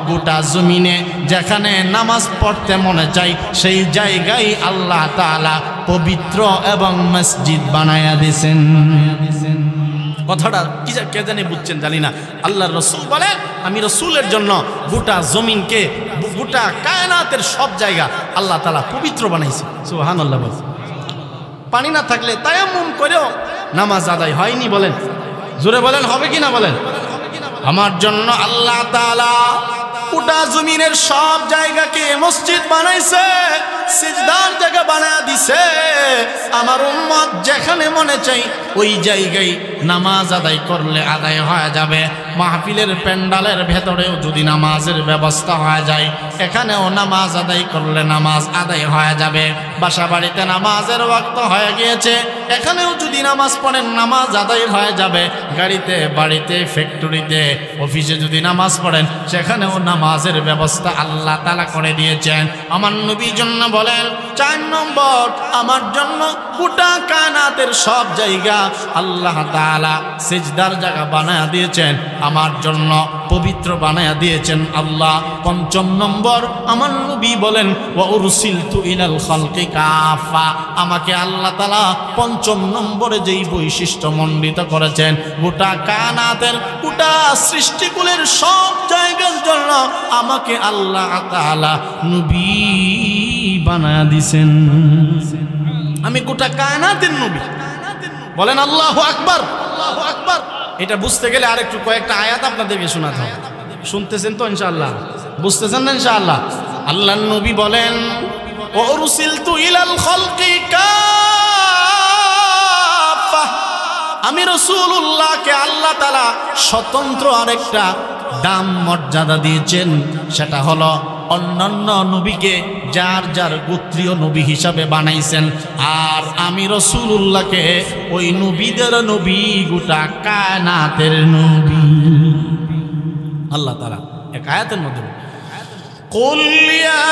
গোটা জমিনে যেখানে নামাজ পড়তে মনে চাই সেই জায়গায় আল্লাহ তাআলা পবিত্র এবং মসজিদ বানায়া দিয়েছেন কথাটা কি কে জানি বুঝছেন জানি না আল্লাহর রাসূল বলেন আমি রাসূলের জন্য গোটা জমিনকে গোটা কায়নাতের সব জায়গা আল্লাহ তাআলা পবিত্র বানাইছে সুবহানাল্লাহ বলেন পানি না থাকলে তায়াম্মুম করেও নামাজ আদায় হয়নি বলেন জোরে বলেন হবে কি না বলেন আমার জন্য আল্লাহ তাআলা গোটা জমিনের সব জায়গাকে মসজিদ বানাইছে সিজদার জায়গা বানায়া দিছে। আমার উম্মত যেখানে মনে চাই ওই জায়গায় নামাজ আদায় করলে আদায় হয়ে যাবে। মাহফিলের প্যান্ডালের ভেতরেও যদি নামাজের ব্যবস্থা হয়ে যায়, এখানেও নামাজ আদায় করলে নামাজ আদায় হয়ে যাবে। বাসা বাড়িতে নামাজের ওয়াক্ত হয়ে গিয়েছে, এখানেও যদি নামাজ পড়েন নামাজ আদায় হয়ে যাবে। গাড়িতে, বাড়িতে, ফ্যাক্টরিতে, অফিসে যদি নামাজ পড়েন সেখানেও নামাজের ব্যবস্থা আল্লাহ তাআলা করে দিয়েছেন। আমার নবীর জন্য বলেন 4 নম্বর, আমার জন্য গোটা কায়নাতের সব জায়গা আল্লাহ তাআলা সিজদার জায়গা বানায়া দিয়েছেন, আমার জন্য পবিত্র বানায়া দিয়েছেন আল্লাহ। 5 নম্বর, আমার নবী বলেন ওয়া উরসিলতু ইলাল খালকি কাফা, আমাকে আল্লাহ তাআলা 5 নম্বরে যেই বৈশিষ্ট্য মণ্ডিত করেছেন, গোটা কায়নাতের গোটা সৃষ্টিকুলের সব জায়গার জন্য আমাকে আল্লাহ তাআলা নবী বানায়া দিয়েছেন। আমি গোটা কায়নাতের নবী। বলেন আল্লাহু আকবার, আল্লাহু আকবার। এটা বুঝতে গেলে আরেকটু কয়েকটা আয়াত আপনাদেরকে শোনাতে হবে। শুনতেছেন তো ইনশাআল্লাহ? বুঝতেছেন না ইনশাআল্লাহ? আল্লাহর নবী বলেন উরসিলতু ইলাল খালকি কাফা, আমি রাসূলুল্লাহকে আল্লাহ তাআলা স্বতন্ত্র আরেকটা দাম মর্যাদা দিয়েছেন। সেটা হলো অন্যান্য নবীকে যার যার গোত্রীয় নবী হিসাবে বানাইছেন, আর আমি রাসূলুল্লাহকে ওই নবীদের নবী, গোটা কায়নাতের নবী। আল্লাহ তাআলা এক আয়াতের মধ্যে কুল ইয়া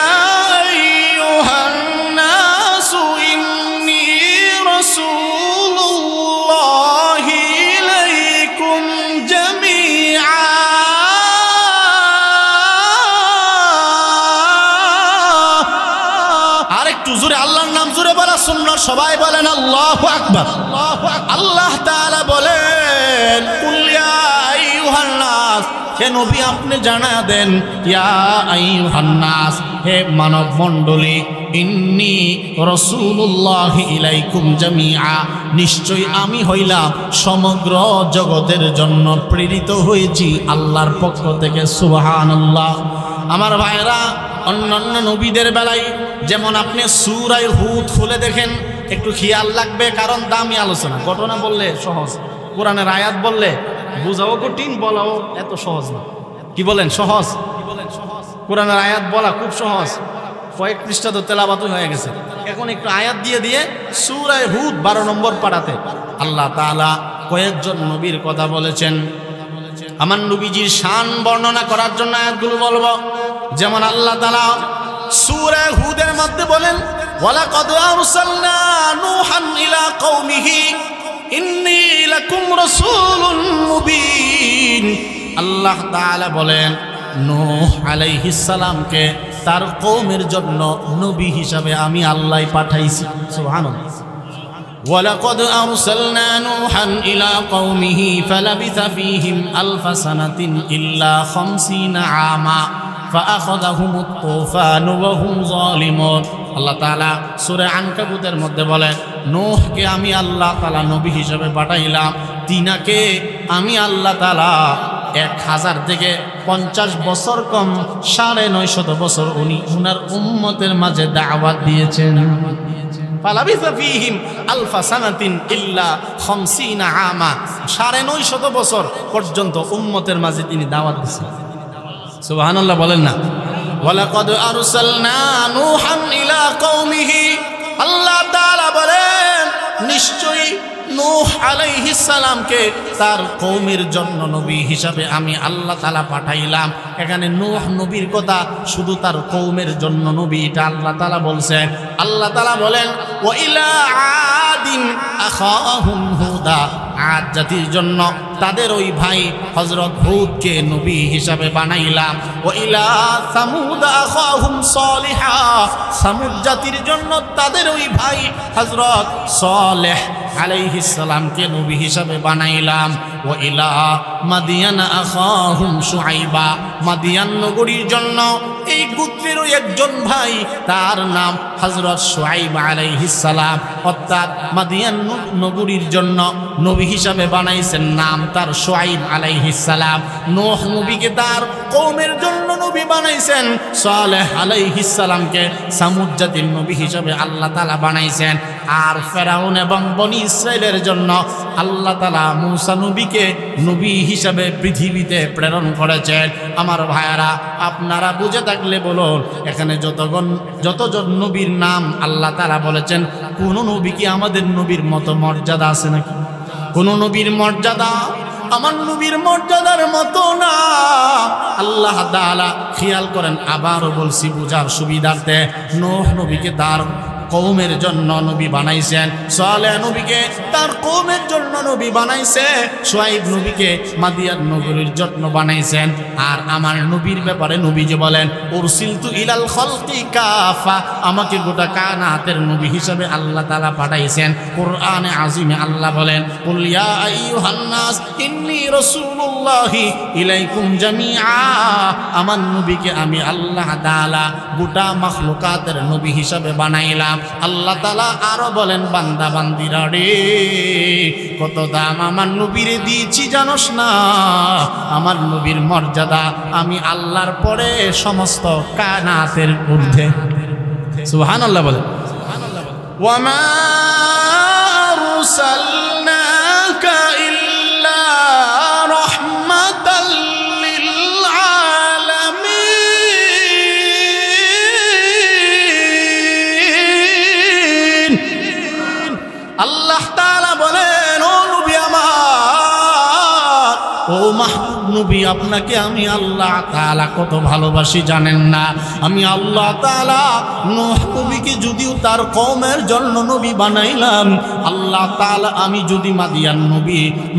আইয়ুহান নাসু ইন্নী রাসূলুল্লাহি ইলাইকুম জামিআ, আরেকটু জোরে আল্লাহর নাম জোরে বলা সুন্নাত, সবাই বলেন আল্লাহু আকবার। আল্লাহ তাআলা বলেন কুল ইয়া আইয়ুহান নাস, হে নবী আপনি জানা দেন, ইয়া আইয়ুহান নাস, হে মানব মণ্ডলী, ইন্নী রাসূলুল্লাহি ইলাইকুম জামিআ, নিশ্চয়ই আমি হইলাম সমগ্র জগতের জন্য প্রেরিত হয়েছি আল্লাহর পক্ষ থেকে। সুবহানাল্লাহ। আমার ভাইরা, অন্যান্য নবীদের বেলায় যেমন আপনি সূরা হুদ খুলে দেখেন, একটু খেয়াল লাগবে, কারণ দামি আলোচনা। ঘটনা বললে সহজ, কোরআনের আয়াত বললে বুঝাও কঠিন, বলাও এত সহজ না। কি বলেন? সহজ? কোরআনের আয়াত বলা খুব সহজ, কয়েক পৃষ্ঠা তো তেলাওয়াত হয়ে গেছে। এখন একটু আয়াত দিয়ে দিয়ে সূরা হুদ 12 নম্বর পাড়াতে আল্লাহ তাআলা কয়েকজন নবীর কথা বলেছেন। আমার নবীজির শান বর্ণনা করার জন্য আয়াতগুলো বলবো। যেমন আল্লাহ তাআলা সূরা হুদের মধ্যে বলেন ওয়ালাকাদ আরসালনা নূহান ইলা কওমিহি ইন্নী লাকুম রাসূলুন মুবিন। আল্লাহ তাআলা বলেন নূহ আলাইহিস সালামকে তার কওমের জন্য নবী হিসাবে আমি আল্লাহ পাঠাইছি। সুবহানাল্লাহ। ওয়ালাকাদ আরসালনা নূহান ইলা কওমিহি ফালাবিসা ফীহিম আলফা সানাতিন ইল্লা 50 আমা ফাআখাযাহুমুত তুফানু ওয়া হুম যালিমুন। আল্লাহ তাআলা সূরা আনকাবুতের মধ্যে বলেন নূহকে আমি আল্লাহ তাআলা নবী হিসেবে পাঠাইলাম, তিনাকে আমি আল্লাহ তাআলা 1000 থেকে 50 বছর কম 950 বছর উনি উনার উম্মতের মাঝে দাওয়াত দিয়েছেন। ফালাবিসা ফীহিম আলফা সানাতিন ইল্লা 50 আমা, 950 বছর পর্যন্ত উম্মতের মাঝে তিনি দাওয়াত দিয়েছেন। সুবহানাল্লাহ বলেন না? ওয়ালাকাদ আরসালনা নূহান ইলা কওমিহি, আল্লাহ তাআলা বলেন নিশ্চয়ই নূহ আলাইহিস সালামকে তার কওমের জন্য নবী হিসাবে আমি আল্লাহ তাআলা পাঠাইলাম। এখানে নূহ নবীর কথা শুধু তার কওমের জন্য নবী, এটা আল্লাহ তাআলা বলছেন। আল্লাহ তাআলা বলেন ওয়া ইলা আদিন আখাহুম হুদা, আদ জাতির জন্য তাদের ওই ভাই হযরত হুদকে নবী হিসাবে বানাইলাম। ওয়া ইলা সামুদ আখাহুম সালিহা, সামুদ জাতির জন্য তাদের ওই ভাই হযরত সালেহ আলাইহিস সালামকে নবী হিসাবে বানাইলাম। ওয়া ইলা মাদিয়ান আখাহুম শুআইবা, মাদিয়ান নগরীর জন্য এই গোত্রেরও একজন ভাই, তার নাম হযরত শুআইব আলাইহিস সালাম, অর্থাৎ মাদিয়ান নগরীর জন্য নবী হিসাবে বানাইছেন, নাম তার শুআইব আলাইহিস সালাম। নূহ নবীকে তার কওমের জন্য নবী বানাইছেন, সালেহ আলাইহিস সালামকে সামুদ জাতির নবী হিসাবে আল্লাহ তাআলা বানাইছেন। আর ফেরাউন এবং বনি ইসরাইলের জন্য আল্লাহ তাআলা মূসা নবীকে নবী হিসাবে পৃথিবীতে প্রেরণ করেছেন। আমার ভাইয়ারা, আপনারা বুঝে থাকলে বলুন, এখানে যতজন নবীর নাম আল্লাহ তাআলা বলেছেন, কোন নবী কি আমাদের নবীর মতো মর্যাদা আছে নাকি? কোন নবীর মর্যাদা আমার নবীর মর্যাদার মতো না। আল্লাহ তাআলা খেয়াল করেন, আবারও বলছি বুঝার সুবিধার্থে, নূহ নবীকে তার কওমের জন্য নবী বানাইছেন, সালেহ নবীকে তার কওমের জন্য নবী বানাইছে, শুআইব নবীকে মাদিয়ান নগরীর জন্য বানাইছেন। আর আমার নবীর ব্যাপারে নবীজি বলেন, উরসিলতু ইলাল খালকি কাফা, আমাকে গোটা কায়নাতের নবী হিসাবে আল্লাহ তাআলা পাঠাইছেন। কোরআনে আযীমে আল্লাহ বলেন, কুল ইয়া আইয়ুহান নাস ইন্নী রাসূলুল্লাহি ইলাইকুম জামিআ, আমার নবীকে আমি আল্লাহ তাআলা গোটা মাখলুকাতের নবী হিসাবে বানাইলাম। আল্লাহ তাআলা আরো বলেন, বান্দা বান্দিরা রে, কত দাম আমার নবীরে দিয়েছি জানোস না? আমার নবীর মর্যাদা আমি আল্লাহর পরে সমস্ত কায়নাতের ঊর্ধ্বে। সুবহানাল্লাহ বলেন। ওয়া মা আরসালনাকা ইল্লা রাহমাতাল লিল আলামিন। আল্লাহ তাআলা বলেন, ও নবী আমার, ও মাহবুব নবী, আপনাকে আমি আল্লাহ তাআলা কত ভালোবাসি জানেন না? আমি আল্লাহ তাআলা নূহ নবীকে যদিও তার কওমের জন্য নবী বানাইলাম, আল্লাহ তাআলা আমি যদি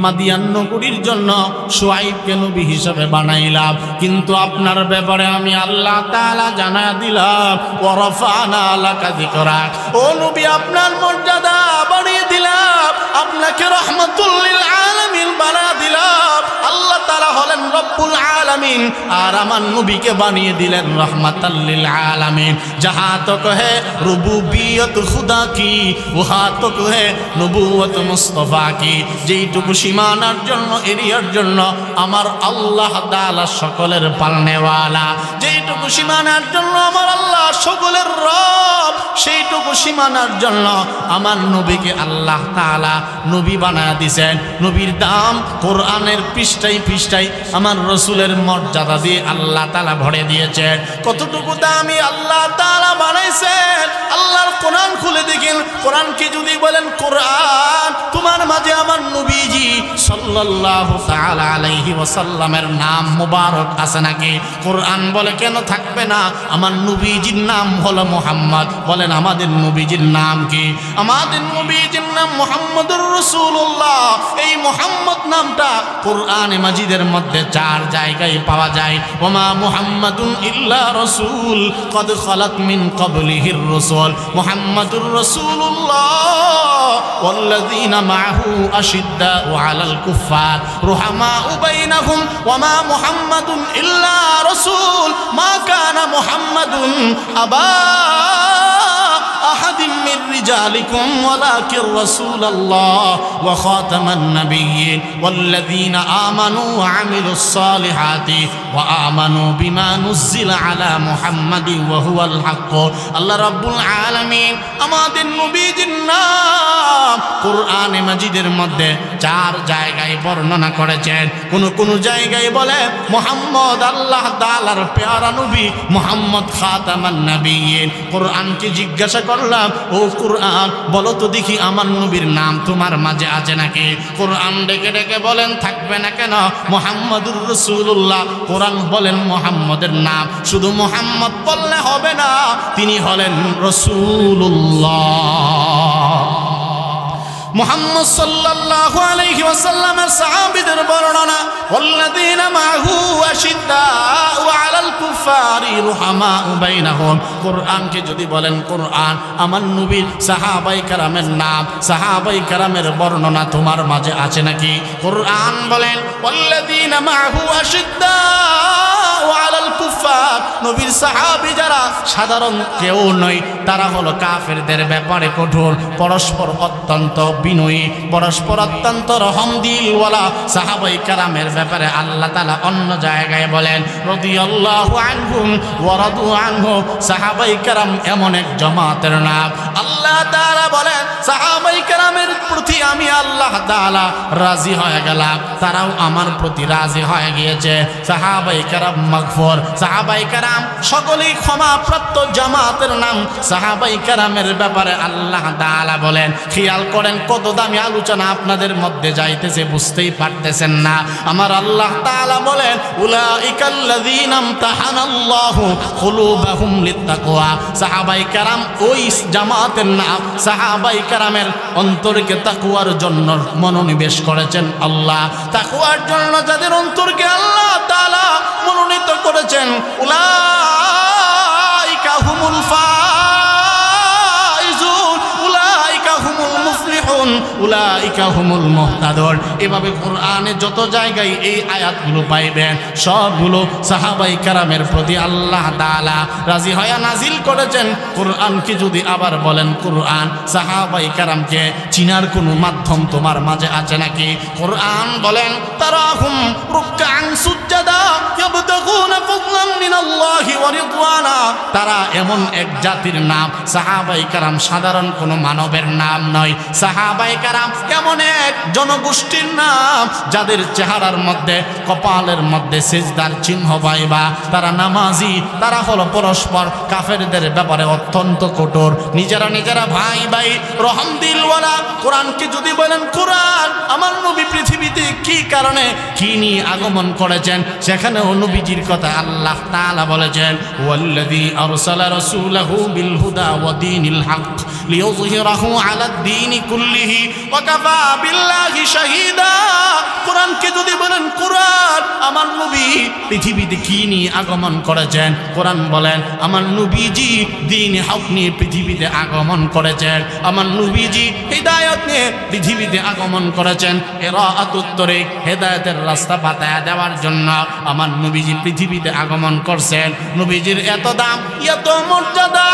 মাদিয়ান নগরীর জন্য শুআইবকে নবী হিসাবে বানাইলাম, কিন্তু আপনার ব্যাপারে আমি আল্লাহ তাআলা জানা দিলাম, ওয়া রাফা'না লাকা যিকরাক, ও নবী আপনার মর্যাদা বাড়িয়ে দিলাম, আপনাকে রাহমাতুল লিল আলামিন বানা দিলাম। আল্লাহ তাআলা হলেন রব্বুল আলামিন, আর আমার নবীকে বানিয়ে দিলেন রহমাতাল লিল আলামিন। जहाँ तक है रुबूबियत खुदा की वहाँ तक है नबुवत मुस्तफा की। যেইটুকু সীমানার জন্য এরিয়ার জন্য আমার আল্লাহ তাআলা সকলের পালনেওয়ালা, যেইটুকু সীমানার জন্য আমার আল্লাহ সকলের রব, সেইটুকু সীমানার জন্য আমার নবীকে আল্লাহ তাআলা নবী বানায়া দিয়েছেন। নবীর দাম কোরআনের পৃষ্ঠায় পৃষ্ঠায় আমার রসুলের মর্যাদা দিয়ে আল্লাহ তাআলা ভরে দিয়েছেন। কতটুকু দামি আল্লাহ তাআলা বানাইছেন। আল্লাহর কোরআন খুলে দেখেন, কোরআনকে যদি বলেন কোরআন, তোমার মাঝে আমার নবীজি সাল্লাল্লাহু তাআলা আলাইহি ওয়াসাল্লামের নাম মুবারক আছে নাকি? কোরআন বলে কেন থাকবে না? আমার নবীজির নাম হলো মুহাম্মদ। বলেন আমাদের নবীজির নাম কি? আমাদের নবীজির নাম মুহাম্মদুর রাসূলুল্লাহ। এই মুহাম্মদ নামটা কোরআনে মাজিদের মধ্যে 4 জায়গায় পাওয়া যায়। ওমা মুহাম্মাদুন ইল্লা রাসূল কদ খালাত মিন ক্বাবলিহির রাসূল মুহাম্মাদুর রাসূলুল্লাহ ওয়াল্লাযীনা মাআহু আশিদ্দাউ আলাল কুফফার রুহামাউ বাইনাহুম ওমা মুহাম্মাদুন ইল্লা রাসূল মা কানা মুহাম্মাদুন আবা أحد من رجالكم ولكن رسول الله وخاتم النبيين والذين آمنوا وعملوا الصالحات وآمنوا بما نزل على محمد وهو الحق الله رب العالمين আমাদের নবীজির নাম কোরআনে মাজিদের মধ্যে 4 জায়গায় বর্ণনা করেছেন। কোন জায়গায় বলে মুহাম্মদ আল্লাহ তাআলার প্যারা নবী, মুহাম্মদ খাতামান নবিয়্যিন। কোরআনকে জিজ্ঞাসা করলাম, ও কোরআন বলো তো দেখি আমার নবীর নাম তোমার মাঝে আছে নাকি? কোরআন ডেকে ডেকে বলেন থাকবে না কেন? মুহাম্মাদুর রাসূলুল্লাহ। কোরআন বলেন মুহাম্মদের নাম শুধু মুহাম্মদ বললে হবে না, তিনি হলেন রাসূলুল্লাহ। মুহাম্মদ সাল্লাল্লাহু আলাইহি ওয়াসাল্লামের সাহাবীদের বর্ণনা ওয়াল্লাযীনা মাহু আশিদ্দাউ আলাল কুফারি রুহামাউ বাইনাহুম। কোরআনকে যদি বলেন কোরআন আমার নবীর সাহাবায়ে কেরামের নাম, সাহাবায়ে কেরামের বর্ণনা তোমার মাঝে আছে নাকি? কোরআন বলেন ওয়াল্লাযীনা মাহু আশিদ্দাউ আলাল কুফার, নবীর সাহাবী যারা সাধারণ কেউ নয়, তারা হলো কাফেরদের ব্যাপারে কঠোর, পরস্পর অত্যন্ত বিনয়ী, পরস্পর অত্যন্ত রহম দিলওয়ালা। সাহাবায়ে কেরামের ব্যাপারে আল্লাহ তাআলা অন্য জায়গায় বলেন রাদিয়াল্লাহু আনহুম ওয়া রাদু আনহু। সাহাবায়ে কেরাম এমন এক জামাতের নাম, আল্লাহ তাআলা বলেন সাহাবায়ে কেরামের প্রতি আমি আল্লাহ তাআলা রাজি হয়ে গেলাম, তারাও আমার প্রতি রাজি হয়ে গিয়েছে। সাহাবায়ে কেরাম মাগফুর, সাহাবায়ে কেরাম সকলেই ক্ষমাপ্রাপ্ত জামাতের নাম। সাহাবায়ে কেরামের ব্যাপারে আল্লাহ তাআলা বলেন, খেয়াল করেন কত দামি আলোচনা আপনাদের মধ্যে যাইতেছে, বুঝতেই পারতেছেন না। আমার আল্লাহ তাআলা বলেন উলাইকাল্লাযীনা ইমতাহানাল্লাহু কুলুবাহুম লিত্তাকওয়া। সাহাবায়ে কেরাম ওই জামাতের নাম, সাহাবায়ে কেরামের অন্তরকে তাকওয়ার জন্য মনোনিবেশ করেছেন আল্লাহ। তাকওয়ার জন্য যাদের অন্তরকে আল্লাহ তাআলা মনোনীত করেছেন উলাইকা হুমুল ফাইজুন, উলাইকা হুমুল মুফলিহুন, উলাইকা হুমুল মুহতাদুন। এভাবে কোরআনে যত জায়গায় এই আয়াতগুলো পাইবেন সবগুলো সাহাবায়ে কেরামের প্রতি আল্লাহ তাআলা রাজি হয়ে নাজিল করেছেন। কোরআনকে যদি আবার বলেন কোরআন সাহাবায়ে কেরামকে চিনার কোনো মাধ্যম তোমার মাঝে আছে নাকি? কোরআন বলেন তারাহুম রুকআন সুজদা ইয়াবতাগুনা ফাদলান মিনাল্লাহি ওয়া রিদওয়ানা। তারা এমন এক জাতির নাম, সাহাবায়ে কেরাম সাধারণ কোনো মানবের নাম নয়। সাহাবায়ে কেরাম এমন এক জনগোষ্ঠীর নাম যাদের চেহারার মধ্যে কপালের মধ্যে সিজদার চিহ্ন পাইবা। তারা নামাজি, তারা হলো পরস্পর কাফেরদের ব্যাপারে অত্যন্ত কঠোর, নিজেরা নিজেরা ভাই ভাই রহম দিলওয়ালা। কোরআনকে যদি বলেন কোরআন আমার নবী পৃথিবীতে কি কারণে কি নিয়ে আগমন করেছেন, সেখানেও নবীজির কথা আল্লাহ তাআলা বলেছেন ওয়াল্লাযী আরসালা রাসূলাহু বিল হুদা ওয়া দীনিল হক লিইয়ুযহিরাহু আলাদ দীনি কুল্লিহি ওয়া কাফা বিল্লাহি শাহীদা। কোরআনকে যদি বলেন কোরআন আমার নবী পৃথিবীতে কি নিয়ে আগমন করেছেন, কোরআন বলেন আমার নবীজি দ্বীন হক নিয়ে পৃথিবীতে আগমন করেছেন, আমার নবীজি হিদায়াত নিয়ে পৃথিবীতে আগমন করেছেন। কিরাআতুত তরিক, হেদায়েতের রাস্তা বাতায়া দেওয়ার জন্য আমার নবীজি পৃথিবীতে আগমন করছেন। নবীজির এত দাম, এত মর্যাদা।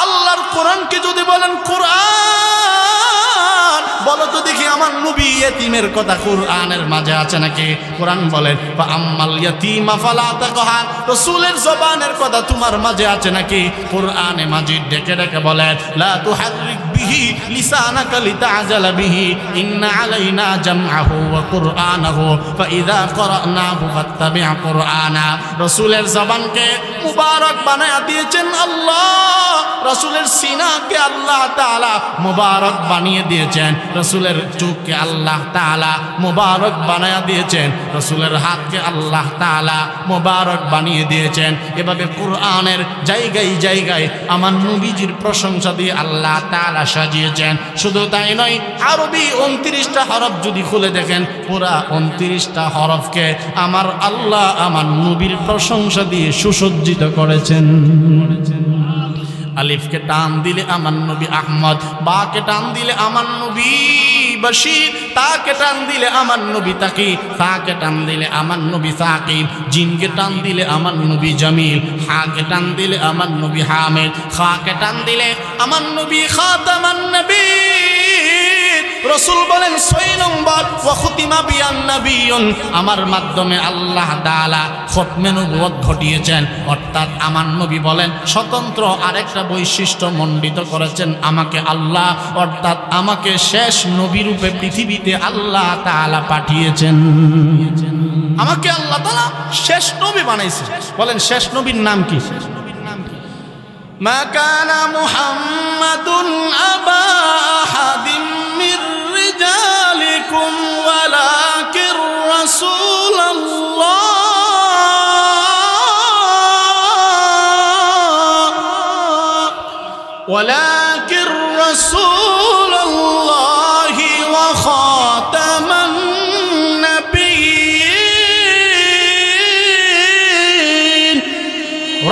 আল্লাহর কোরআনকে যদি বলেন কোরআন, বলো তো দেখি আমার নবী ইয়েতিমের কথা কোরআনের মাঝে আছে নাকি? কোরআন বলেন ফা আম্মাল ইয়াতীমা ফালা তাকহার। রাসূলের জবানের কথা তোমার মাঝে আছে নাকি? কোরআনে মাজিদ ডেকে ডেকে বলেন লা তুহাররিক বিহি লিসানাকা লিতা'জালা বিহি ইন্না আলাইনা জামআহু ওয়া কুরআনাহু ফাইযা ক্বরানাহু ফাত্তাবি' কুরআনা। রাসূলের জবানকে মুবারক বানায়া দিয়েছেন আল্লাহ, রাসূলের সিনাকে আল্লাহ তাআলা মুবারক বানিয়ে দিয়েছেন, রাসূলের চোখকে আল্লাহ তাআলা মুবারক বানায়া দিয়েছেন, রাসূলের হাতকে আল্লাহ তাআলা মুবারক বানিয়ে দিয়েছেন। এভাবে কোরআনের জায়গায় জায়গায় আমার নবীজির প্রশংসা দিয়ে আল্লাহ তাআলা সাজিয়েছেন। শুধু তাই নয়, আরবি 29টা হরফ যদি খুলে দেখেন, পুরা 29টা হরফকে আমার আল্লাহ আমার নবীর প্রশংসা দিয়ে সুসজ্জিত করেছেন। আলিফকে টান দিলে আমার নবী আহমদ, বাকে টান দিলে আমার নবী বশীর, তাকে টান দিলে আমার নবী তাকি, তাকে টান দিলে আমার নবী সাকিব, জিনকে টান দিলে আমার নবী জামিল, হাকে টান দিলে আমার নবী হামিদ, খাকে টান দিলে আমার নবী খাতামান নবীয়্যিন। রাসূল বলেন 6 নম্বর ওয়া খুতিমা বিয়ান নাবিয়্যুন, আমার মাধ্যমে আল্লাহ তাআলা খতমে নবুয়ত ঘটিয়েছেন। অর্থাৎ আমার নবী বলেন স্বতন্ত্র আরেকটা বৈশিষ্ট্য মণ্ডিত করেছেন আমাকে আল্লাহ, অর্থাৎ আমাকে শেষ নবী রূপে পৃথিবীতে আল্লাহ তাআলা পাঠিয়েছেন। আমাকে আল্লাহ তাআলা শেষ নবী বানাইছেন। বলেন শেষ নবীর নাম কি? মা কানা মুহাম্মাদুন আবা আহাদিম মির রিজালিকুম ওয়ালাকির রাসূলুল্লাহ ولكن رسول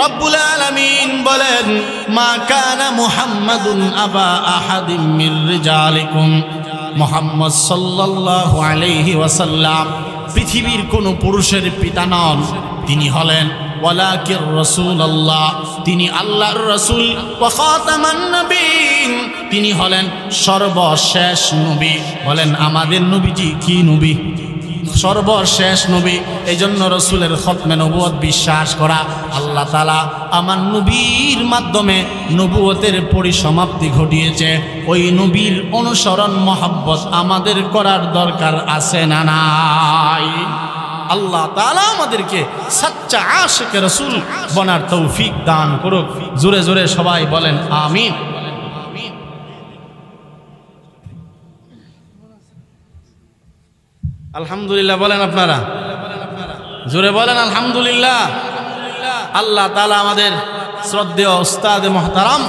রব্বুল আলামিন বলেন, মা কানা মুহাম্মাদুন আবা আহাদিম মির রিজালিকুম, মুহাম্মদ সাল্লাল্লাহু আলাইহি ওয়াসাল্লাম পৃথিবীর কোন পুরুষের পিতা নন, তিনি হলেন ওয়ালাকির রাসূলুল্লাহ, তিনি আল্লাহর রাসূল, ওয়া খাতামান নবীন, তিনি হলেন সর্বশেষ নবী। বলেন আমাদের নবীজি কি নবী? সর্বশেষ নবী। এই জন্য রসুলের খতমে নবুয়ত বিশ্বাস করা, আল্লাহ তাআলা আমার নবীর মাধ্যমে নবুয়তের পরিসমাপ্তি ঘটিয়েছে। ওই নবীর অনুসরণ মহব্বত আমাদের করার দরকার আছে না নাই? আল্লাহ তাআলা আমাদেরকে সচ্চা আশিকে রসুল বনার তৌফিক দান করুক। জোরে জোরে সবাই বলেন আমিন। আলহামদুলিল্লাহ বলেন আপনারা, জোরে বলেন আলহামদুলিল্লাহ। আল্লাহ তাআলা আমাদের শ্রদ্ধেয় উস্তাদ মুহতারাম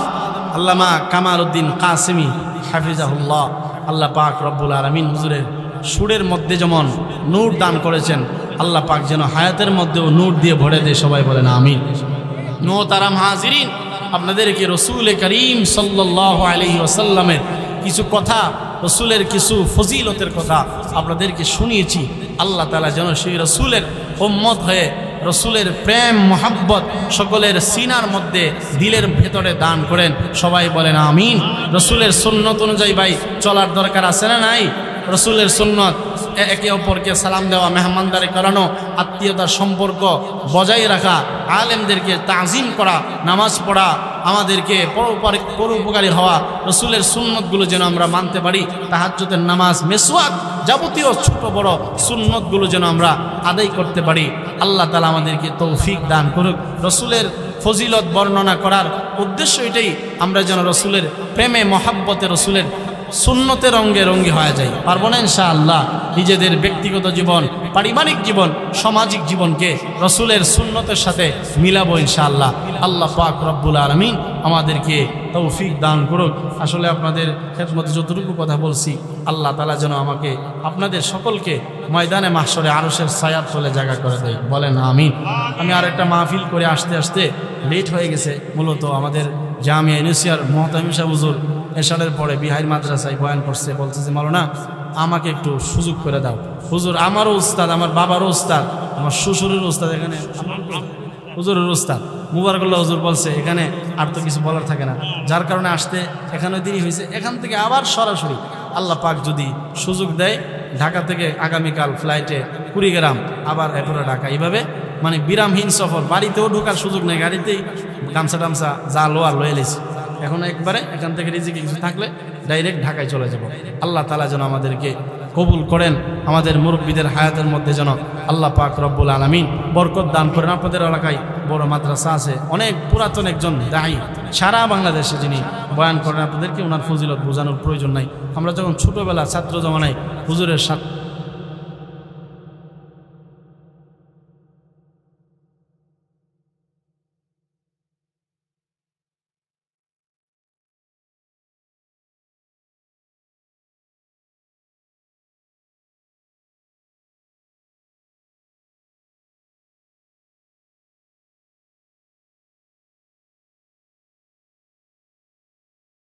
আল্লামা কামাল উদ্দিন কাসেমি হাফিজাহুল্লাহ, আল্লাহ পাক রব্বুল আলামিন হুজুরের সুরের মধ্যে যেমন নূর দান করেছেন, আল্লাহ পাক যেন হায়াতের মধ্যেও নূর দিয়ে ভরে দেয়। সবাই বলেন আমিন। মুহতারাম হাজিরিন, আপনাদেরকে রসুল করিম সাল্লাল্লাহু আলাইহি ওয়াসাল্লামের কিছু কথা, রসুলের কিছু ফজিলতের কথা আপনাদেরকে শুনিয়েছি। আল্লাহ তাআলা যেন সেই রসুলের উম্মত হয়ে রসুলের প্রেম মোহাব্বত সকলের সিনার মধ্যে দিলের ভেতরে দান করেন। সবাই বলেন আমিন। রসুলের সুন্নত অনুযায়ী ভাই চলার দরকার আছে না নাই? রসুলের সুন্নত একে অপরকে সালাম দেওয়া, মেহমানদারি করানো, আত্মীয়তার সম্পর্ক বজায় রাখা, আলেমদেরকে তাজিম করা, নামাজ পড়া, আমাদেরকে পরোপকারী হওয়া, রসুলের সুন্নতগুলো যেন আমরা মানতে পারি। তাহাজ্জুদের নামাজ, মেসওয়াক, যাবতীয় ছোট বড় সুন্নতগুলো যেন আমরা আদায় করতে পারি। আল্লাহ তাআলা আমাদেরকে তৌফিক দান করুক। রসুলের ফজিলত বর্ণনা করার উদ্দেশ্য এটাই, আমরা যেন রসুলের প্রেমে মহাব্বতে রসুলের সুন্নতের রঙ্গে রঙ্গি হয়ে যায়। পারবো না ইনশাআল্লাহ? নিজেদের ব্যক্তিগত জীবন, পারিবারিক জীবন, সামাজিক জীবনকে রসুলের সুন্নতের সাথে মিলাবো ইনশাআল্লাহ। আল্লাহ পাক রব্বুল আলামিন আমাদেরকে তৌফিক দান করুক। আসলে আপনাদের খেদমতে যতটুকু কথা বলছি, আল্লাহ তাআলা যেন আমাকে আপনাদের সকলকে ময়দানে মাহশরে আরশের ছায়ার তলে জায়গা করে দেয়। বলেন আমিন। আমি আর একটা মাহফিল করে আসতে আসতে লেট হয়ে গেছে। মূলত আমাদের জামিয়া ইউনিসিয়ার মুহতামিম সাহেব হুজুর এশারের পরে বিহার মাদ্রাসায় বয়ান করছে, বলতেছে মাওলানা আমাকে একটু সুযোগ করে দাও। হুজুর আমারও উস্তাদ, আমার বাবারও উস্তাদ, আমার শ্বশুরের উস্তাদ, এখানে হুজুরের উস্তাদ মুবারকুল্লাহ হুজুর বলছে এখানে আর তো কিছু বলার থাকে না, যার কারণে আসতে এখানে দেরি হয়েছে। এখান থেকে আবার সরাসরি আল্লাহ পাক যদি সুযোগ দেয়, ঢাকা থেকে আগামীকাল ফ্লাইটে কুড়িগ্রাম, আবার এরপরে ঢাকা, এইভাবে মানে বিরামহীন সফর। বাড়িতেও ঢোকার সুযোগ নেই, গাড়িতেই গামছা টামছা যা লোয়ার লয়ে লেছি। এখন একবারে এখান থেকে রিজিকে কিছু থাকলে ডাইরেক্ট ঢাকায় চলে যাব। আল্লাহ তাআলা যেন আমাদেরকে কবুল করেন, আমাদের মুরব্বীদের হায়াতের মধ্যে যেন আল্লাহ পাক রব্বুল আলামিন বরকত দান করেন। আপনাদের এলাকায় বড় মাদ্রাসা আছে, অনেক পুরাতন একজন দায়ী সারা বাংলাদেশে যিনি বয়ান করেন, আপনাদেরকে ওনার ফজিলত বোঝানোর প্রয়োজন নাই। আমরা যখন ছোটোবেলা ছাত্র জমানায় হুজুরের সাথে